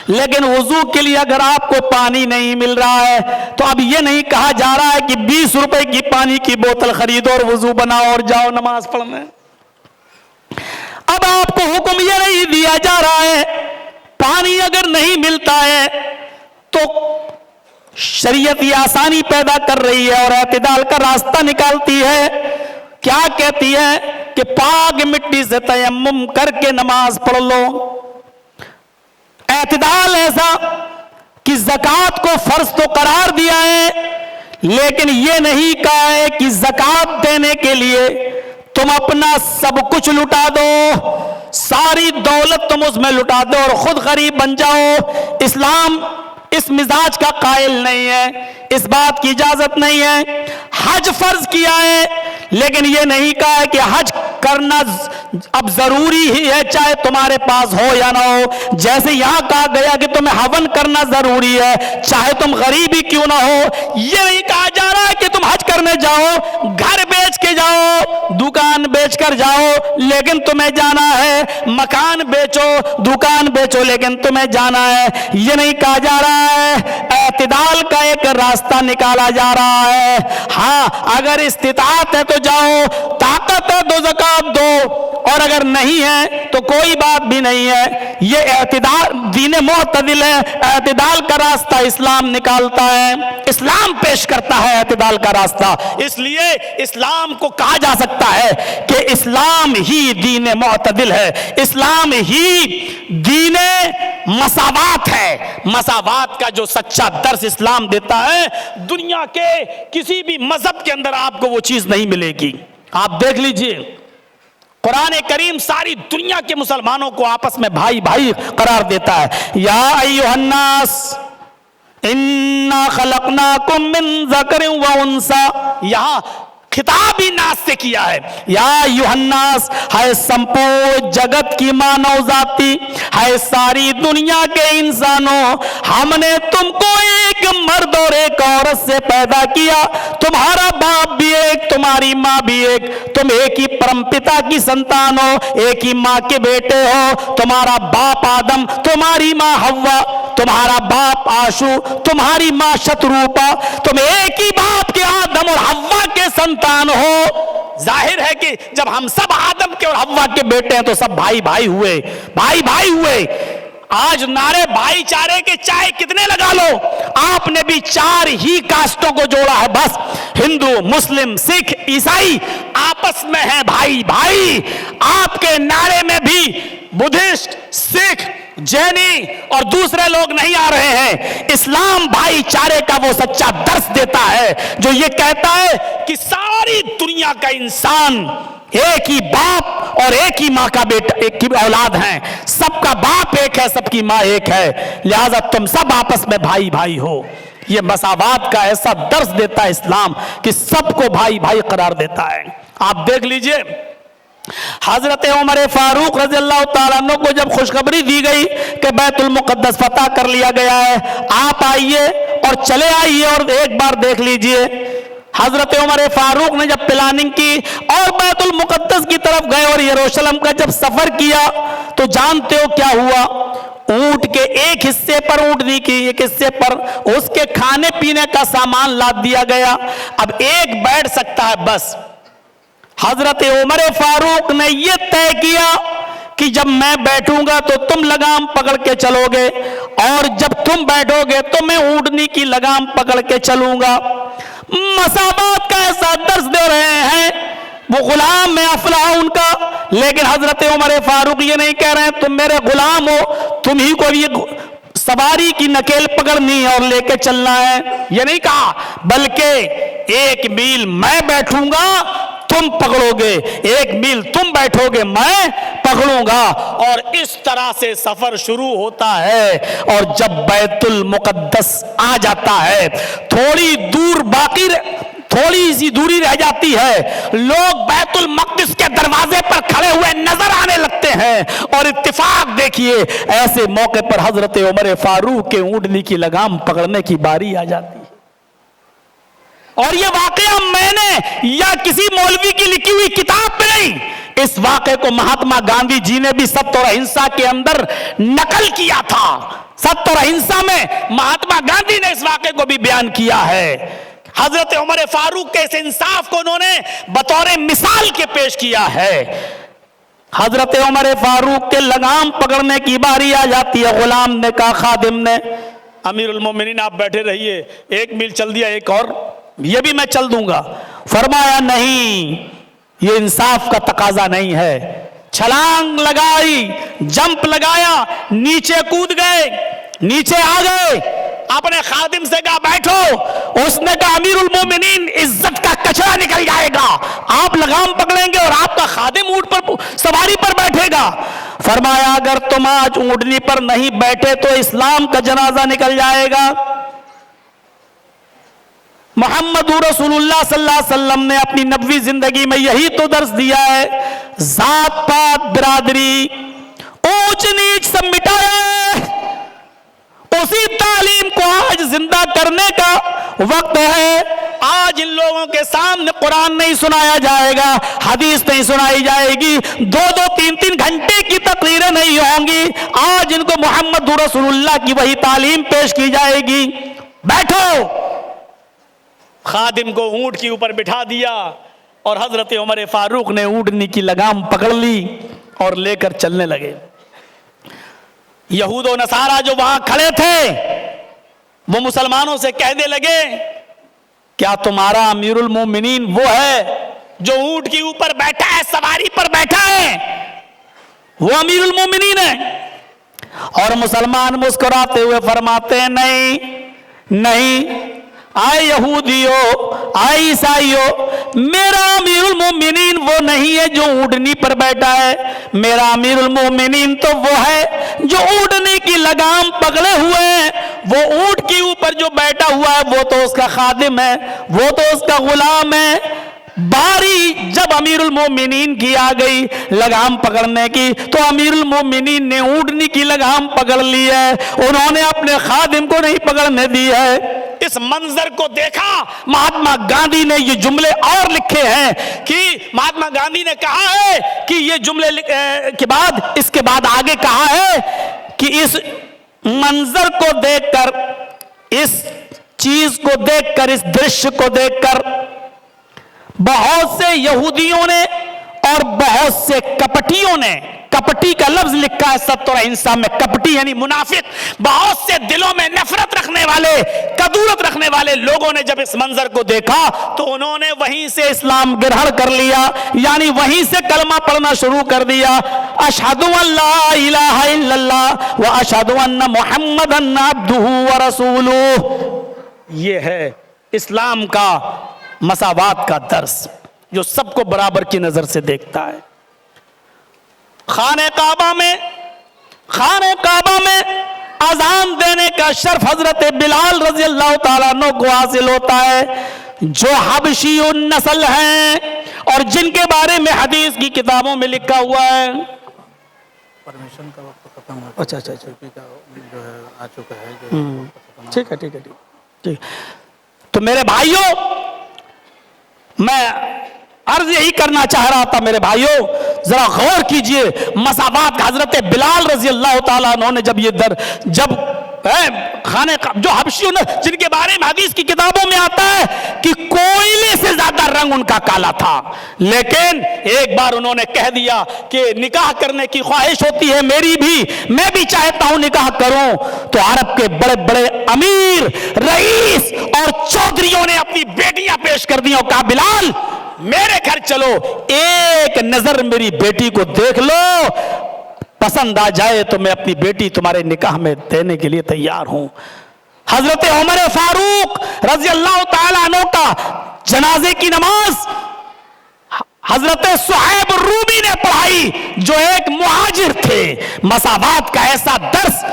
لیکن وضو کے لیے اگر آپ کو پانی نہیں مل رہا ہے تو اب یہ نہیں کہا جا رہا ہے کہ 20 روپے کی پانی کی بوتل خریدو اور وضو بناؤ اور جاؤ نماز پڑھنے. اب آپ کو حکم یہ نہیں دیا جا رہا ہے, پانی اگر نہیں ملتا ہے تو شریعت یہ آسانی پیدا کر رہی ہے اور اعتدال کا راستہ نکالتی ہے. کیا کہتی ہے کہ پاک مٹی سے تیمم کر کے نماز پڑھ لو۔ اعتدال ایسا کہ زکوٰۃ کو فرض تو قرار دیا ہے، لیکن یہ نہیں کہا ہے کہ زکوٰۃ دینے کے لیے تم اپنا سب کچھ لٹا دو، ساری دولت تم اس میں لٹا دو اور خود غریب بن جاؤ۔ اسلام اس مزاج کا قائل نہیں ہے، اس بات کی اجازت نہیں ہے۔ حج فرض کیا ہے، لیکن یہ نہیں کہا ہے کہ حج کرنا اب ضروری ہی ہے، چاہے تمہارے پاس ہو یا نہ ہو۔ جیسے یہاں کہا گیا کہ تمہیں ہون کرنا ضروری ہے، چاہے تم غریب ہی کیوں نہ ہو۔ یہ نہیں کہا جا رہا ہے کہ تم حج کرنے جاؤ، گھر بیچ کے جاؤ، دکان بیچ کر جاؤ، لیکن تمہیں جانا ہے، مکان بیچو، دکان بیچو، لیکن تمہیں جانا ہے۔ یہ نہیں کہا جا رہا ہے، اعتدال کا ایک راستہ نکالا جا رہا ہے۔ ہاں اگر استطاعت ہے تو جاؤ، طاقت ہے تو زکوٰۃ دو، اور اگر نہیں ہے تو کوئی بات بھی نہیں ہے۔ یہ اعتدال دین معتدل ہے، اعتدال کا راستہ اسلام نکالتا ہے، اسلام پیش کرتا ہے اعتدال کا راستہ۔ اس لیے اسلام کو کہا جا سکتا ہے کہ اسلام ہی دین معتدل ہے، اسلام ہی دین مساوات ہے۔ مساوات کا جو سچا درس اسلام دیتا ہے، دنیا کے کسی بھی مذہب کے اندر آپ کو وہ چیز نہیں ملے گی۔ آپ دیکھ لیجئے قرآن کریم ساری دنیا کے مسلمانوں کو آپس میں بھائی بھائی قرار دیتا ہے۔ یا ایھا الناس انا خلقناکم من ذکر و انثی، یہاں خطاب ہی ناس سے کیا ہے۔ یا ایھا الناس، ہے سمپو جگت کی مانو ذاتی، ہے ساری دنیا کے انسانوں، ہم نے تم کو ایک مرد اور ایک عورت سے پیدا کیا، تمہارا باپ بھی ایک، تمہاری ماں بھی ایک، تم ایک ہی پرم پتا کی سنتان ہو، ایک ہی ماں کے بیٹے ہو، تمہارا باپ آدم، تمہاری ماں حوا، تمہارا باپ آشو، تمہاری ماں شتروپا، تم ایک ہی باپ کے آدم اور حوا کے سنتان ہو۔ ظاہر ہے کہ جب ہم سب آدم کے اور حوا کے بیٹے ہیں تو سب بھائی بھائی ہوئے، بھائی بھائی ہوئے۔ آج نعرے بھائی چارے کے چاہے کتنے لگا لو، آپ نے بھی چار ہی کاسٹوں کو جوڑا ہے بس، ہندو، مسلم، سکھ، عیسائی آپس میں ہیں بھائی بھائی۔ آپ کے نعرے میں بھی بدھسٹ، سکھ، جینی اور دوسرے لوگ نہیں آ رہے ہیں۔ اسلام بھائی چارے کا وہ سچا درس دیتا ہے جو یہ کہتا ہے کہ ساری دنیا کا انسان ایک ہی باپ اور ایک ہی ماں کا بیٹا، ایک ہی اولاد ہیں، سب کا باپ ایک ہے، سب کی ماں ایک ہے، لہذا تم سب آپس میں بھائی بھائی ہو۔ یہ مساوات کا ایسا درس دیتا ہے اسلام کہ سب کو بھائی بھائی قرار دیتا ہے۔ آپ دیکھ لیجئے حضرت عمر فاروق رضی اللہ تعالیٰ عنہ کو جب خوشخبری دی گئی کہ بیت المقدس فتح کر لیا گیا ہے، آپ آئیے اور چلے آئیے اور ایک بار دیکھ لیجئے۔ حضرت عمر فاروق نے جب پلاننگ کی اور بیت المقدس کی طرف گئے اور یروشلم کا جب سفر کیا تو جانتے ہو کیا ہوا؟ اونٹ کے ایک حصے پر، اونٹنی کی ایک حصے پر اس کے کھانے پینے کا سامان لاد دیا گیا۔ اب ایک بیٹھ سکتا ہے بس۔ حضرت عمر فاروق نے یہ طے کیا کہ جب میں بیٹھوں گا تو تم لگام پکڑ کے چلو گے، اور جب تم بیٹھو گے تو میں اونٹنی کی لگام پکڑ کے چلوں گا۔ مساوات کا ایسا درس دے رہے ہیں، وہ غلام میں افلاح ان کا، لیکن حضرت عمر فاروق یہ نہیں کہہ رہے ہیں تم میرے غلام ہو، تم ہی کو یہ سواری کی نکیل پکڑنی ہے اور لے کے چلنا ہے، یہ نہیں کہا، بلکہ ایک میل میں بیٹھوں گا تم پکڑو گے، ایک میل تم بیٹھو گے میں پکڑوں گا، اور اس طرح سے سفر شروع ہوتا ہے۔ اور جب بیت المقدس آ جاتا ہے، تھوڑی دور باقی تھوڑی سی دوری رہ جاتی ہے، لوگ بیت المقدس کے دروازے پر کھڑے ہوئے نظر آنے لگتے ہیں، اور اتفاق دیکھیے ایسے موقع پر حضرت عمر فاروق کے اونٹنی کی لگام پکڑنے کی باری آ جاتی ہے۔ اور یہ واقعہ میں نے یا کسی مولوی کی لکھی ہوئی کتاب میں نہیں، اس واقعے کو مہاتما گاندھی جی نے بھی ستیہ اور اہنسا کے اندر نقل کیا تھا۔ ستیہ اور اہنسا میں مہاتما گاندھی نے اس واقعے کو بھی بیان کیا ہے۔ حضرت عمر فاروق کے اس انصاف کو انہوں نے بطور مثال کے پیش کیا ہے۔ حضرت عمر فاروق کے لگام پکڑنے کی باری آ جاتی ہے، غلام نے کہا، خادم نے، امیر المومنین آپ بیٹھے رہیے، ایک میل چل دیا، ایک اور یہ بھی میں چل دوں گا۔ فرمایا نہیں، یہ انصاف کا تقاضا نہیں ہے. چھلانگ لگائی, جمپ لگایا, نیچے کود گئے, نیچے آ گئے, اپنے خادم سے کہا بیٹھو. اس نے کہا امیر المومنین عزت کا کچرا نکل جائے گا, آپ لگام پکڑیں گے اور آپ کا خادم اونٹ پر سواری پر بیٹھے گا. فرمایا اگر تم آج اونٹنی پر نہیں بیٹھے تو اسلام کا جنازہ نکل جائے گا. محمد رسول اللہ صلی اللہ علیہ وسلم نے اپنی نبوی زندگی میں یہی تو درس دیا ہے. ذات پات برادری اونچ نیچ سب مٹایا ہے. اسی تعلیم کو آج زندہ کرنے کا وقت ہے. آج ان لوگوں کے سامنے قرآن نہیں سنایا جائے گا, حدیث نہیں سنائی جائے گی, 2-3 گھنٹے کی تقریریں نہیں ہوں گی. آج ان کو محمد رسول اللہ کی وہی تعلیم پیش کی جائے گی. بیٹھو. خادم کو اونٹ کے اوپر بٹھا دیا اور حضرت عمر فاروق نے اونٹنی کی لگام پکڑ لی اور لے کر چلنے لگے. یہود و نصارہ جو وہاں کھڑے تھے وہ مسلمانوں سے کہنے لگے کیا تمہارا امیر المومنین وہ ہے جو اونٹ کے اوپر بیٹھا ہے, سواری پر بیٹھا ہے, وہ امیر المومنین ہے؟ اور مسلمان مسکراتے ہوئے فرماتے ہیں نہیں, آئے یہودیو, آئے عیسائیو, میرا امیر المومنین وہ نہیں ہے جو اونٹنی پر بیٹھا ہے. میرا امیر المومنین تو وہ ہے جو اونٹنی کی لگام پکڑے ہوئے ہیں. وہ اونٹ کے اوپر جو بیٹھا ہوا ہے وہ تو اس کا خادم ہے, وہ تو اس کا غلام ہے. باری جب امیر المومنین کی آ گئی لگام پکڑنے کی تو امیر المومنین نے اونٹنی کی لگام پکڑ لی ہے, انہوں نے اپنے خادم کو نہیں پکڑنے دی ہے. اس منظر کو دیکھا مہاتما گاندھی نے یہ جملے اور لکھے ہیں کہ مہاتما گاندھی نے کہا ہے کہ یہ جملے کے بعد اس کے بعد آگے کہا ہے کہ اس منظر کو دیکھ کر, اس چیز کو دیکھ کر, اس درش کو دیکھ کر بہت سے یہودیوں نے اور بہت سے کپٹیوں نے, کپٹی کا لفظ لکھا ہے سطر اہنسا میں, کپٹی یعنی منافق, بہت سے دلوں میں نفرت رکھنے والے, کدورت رکھنے والے لوگوں نے جب اس منظر کو دیکھا تو انہوں نے وہیں سے اسلام گرہن کر لیا, یعنی وہیں سے کلمہ پڑھنا شروع کر دیا. اشہد ان لا الہ الا اللہ و اشہد ان محمدن عبدہ و رسولہ. یہ ہے اسلام کا مساوات کا درس جو سب کو برابر کی نظر سے دیکھتا ہے. خانہ کعبہ میں اذان دینے کا شرف حضرت بلال رضی اللہ تعالیٰ عنہ کو حاصل ہوتا ہے جو حبشی النسل ہیں اور جن کے بارے میں حدیث کی کتابوں میں لکھا ہوا ہے. پرمیشن کا وقت ختم ہو اچھا جو ہے آ چکا ہے, ٹھیک ہے ٹھیک ہے ٹھیک. تو میرے بھائیوں, میں عرض یہی کرنا چاہ رہا تھا میرے بھائیوں, ذرا غور کیجئے مساوات کا. حضرت بلال رضی اللہ تعالیٰ عنہ نے جب یہ جب خانہ جو حبشیوں نے جن کے بارے میں حدیث کی کتابوں میں آتا ہے کہ کوئلے سے زیادہ رنگ ان کا کالا تھا, لیکن ایک بار انہوں نے کہہ دیا کہ نکاح کرنے کی خواہش ہوتی ہے میری بھی, میں بھی چاہتا ہوں نکاح کروں. تو عرب کے بڑے بڑے امیر, رئیس اور چودھریوں نے اپنی بیٹیاں پیش کر دی اور کہا بلال میرے گھر چلو, ایک نظر میری بیٹی کو دیکھ لو, پسند آ جائے تو میں اپنی بیٹی تمہارے نکاح میں دینے کے لیے تیار ہوں. حضرت عمر فاروق رضی اللہ تعالیٰ عنہ کا جنازے کی نماز حضرت صہیب الرومی نے پڑھائی جو ایک مہاجر تھے. مساوات کا ایسا درس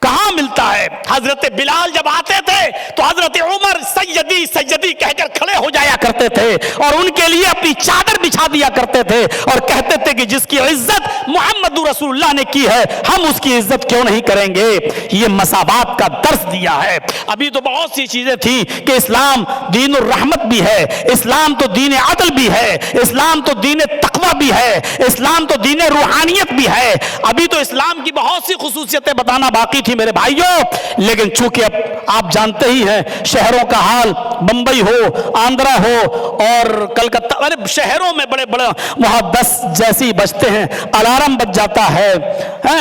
کہاں ملتا ہے؟ حضرت بلال جب آتے تھے تو حضرت عمر سیدی سیدی کہہ کر کھڑے ہو جایا کرتے تھے اور ان کے لیے اپنی چادر بچھا دیا کرتے تھے اور کہتے تھے کہ جس کی عزت محمد رسول اللہ نے کی ہے ہم اس کی عزت کیوں نہیں کریں گے. یہ مساوات کا درس دیا ہے. ابھی تو بہت سی چیزیں تھیں کہ اسلام دین الرحمت بھی ہے, اسلام تو دین عدل بھی ہے, اسلام تو دین تقوی بھی ہے, اسلام تو دین روحانیت بھی ہے. ابھی تو اسلام کی بہت سی خصوصیتیں بتانا باقی تھی میرے بھائیوں. لیکن چونکہ اب آپ جانتے ہی ہیں شہروں کا حال، بمبئی ہو، آندھرا ہو اور کلکتہ، ارے شہروں میں بڑے بڑے وہاں 10 جیسے ہی بجتے ہیں الارم بج جاتا ہے۔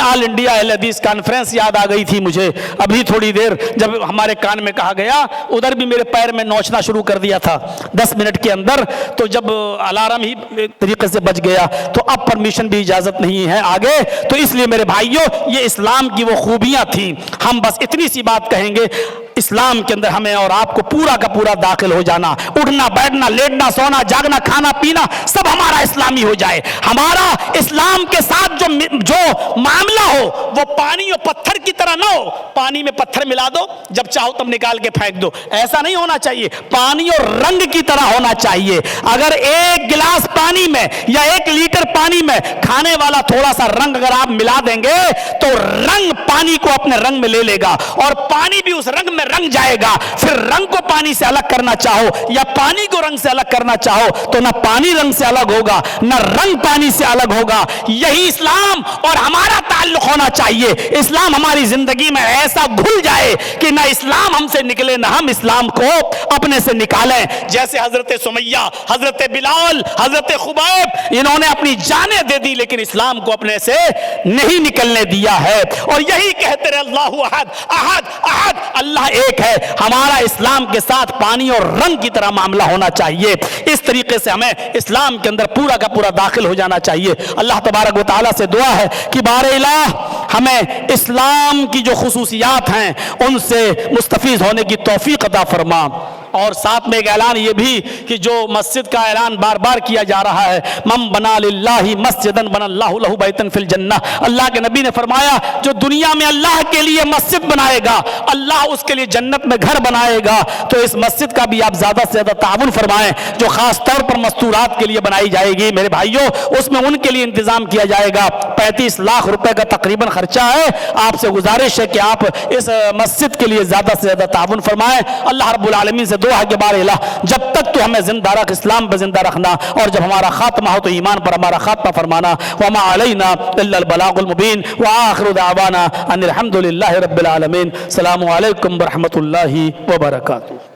آل انڈیا اہل حدیث کانفرنس یاد آ گئی تھی مجھے ابھی تھوڑی دیر، جب ہمارے کان میں کہا گیا، ادھر بھی میرے پیر میں نوچنا شروع کر دیا تھا 10 منٹ کے اندر، تو جب الارم ہی ایک طریقے سے بج گیا تو اب پرمیشن بھی اجازت نہیں ہے آگے۔ تو اس لیے میرے بھائیوں یہ اسلام کی وہ خوبیاں تھیں۔ ہم بس اتنی سی بات کہیں گے، اسلام کے اندر ہمیں اور آپ کو پورا کا پورا داخل ہو جانا، اٹھنا بیٹھنا لیٹنا سونا جاگنا کھانا پینا سب ہمارا اسلامی ہو جائے۔ ہمارا اسلام کے ساتھ جو معاملہ ہو وہ پانی اور پتھر کی طرح نہ ہو، پانی میں پتھر ملا دو جب چاہو تب نکال کے پھینک دو، ایسا نہیں ہونا چاہیے۔ پانی اور رنگ کی طرح ہونا چاہیے۔ اگر 1 گلاس پانی میں یا 1 لیٹر پانی میں کھانے والا تھوڑا سا رنگ اگر آپ ملا دیں گے تو رنگ پانی کو اپنے رنگ میں لے لے گا اور پانی بھی اس رنگ میں رنگ جائے گا۔ پھر رنگ کو پانی سے الگ کرنا چاہو یا پانی کو رنگ سے الگ کرنا چاہو تو نہ پانی رنگ سے الگ ہوگا نہ رنگ پانی سے الگ ہوگا۔ یہی اسلام اور ہمارا تعلق ہونا چاہیے۔ اسلام ہماری زندگی میں ایسا گھل جائے کہ نہ اسلام ہم سے نکلے نہ ہم اسلام کو اپنے سے نکالیں۔ جیسے حضرت سمیہ، حضرت بلال، حضرت خبیب، انہوں نے اپنی جانیں دے دی لیکن اسلام کو اپنے سے نہیں نکلنے دیا ہے۔ اور یہی کہتے رہے اللہ احد احد احد، اللہ ایک ہے۔ ہمارا اسلام کے ساتھ پانی اور رنگ کی طرح معاملہ ہونا چاہیے۔ اس طریقے سے ہمیں اسلام کے اندر پورا کا پورا داخل ہو جانا چاہیے۔ اللہ تبارک و تعالیٰ سے دعا ہے کہ بار الہ ہمیں اسلام کی جو خصوصیات ہیں ان سے مستفیض ہونے کی توفیق عطا فرما۔ اور ساتھ میں ایک اعلان یہ بھی کہ جو مسجد کا اعلان بار بار کیا جا رہا ہے، من بنا للہ مسجدا بنا اللہ لہ بیتا فی الجنہ، اللہ کے نبی نے فرمایا جو دنیا میں اللہ کے لیے مسجد بنائے گا اللہ اس کے لیے جنت میں گھر بنائے گا۔ تو اس مسجد کا بھی آپ زیادہ سے زیادہ تعاون فرمائیں جو خاص طور پر مستورات کے لیے بنائی جائے گی۔ میرے بھائیوں اس میں ان کے لیے انتظام کیا جائے گا، 35 لاکھ روپے کا تقریباً خرچہ ہے۔ آپ سے گزارش ہے کہ آپ اس مسجد کے لیے زیادہ سے زیادہ تعاون فرمائیں۔ اللہ رب العالمین سے دعا ہے کہ بار الہ جب تک تو ہمیں زندہ رکھ، اسلام پہ زندہ رکھنا، اور جب ہمارا خاتمہ ہو تو ایمان پر ہمارا خاتمہ فرمانا۔ وما علینا الا البلاغ المبین وآخر دعوانا ان الحمد للہ رب العالمین۔ السلام علیکم ورحمۃ اللہ وبرکاتہ۔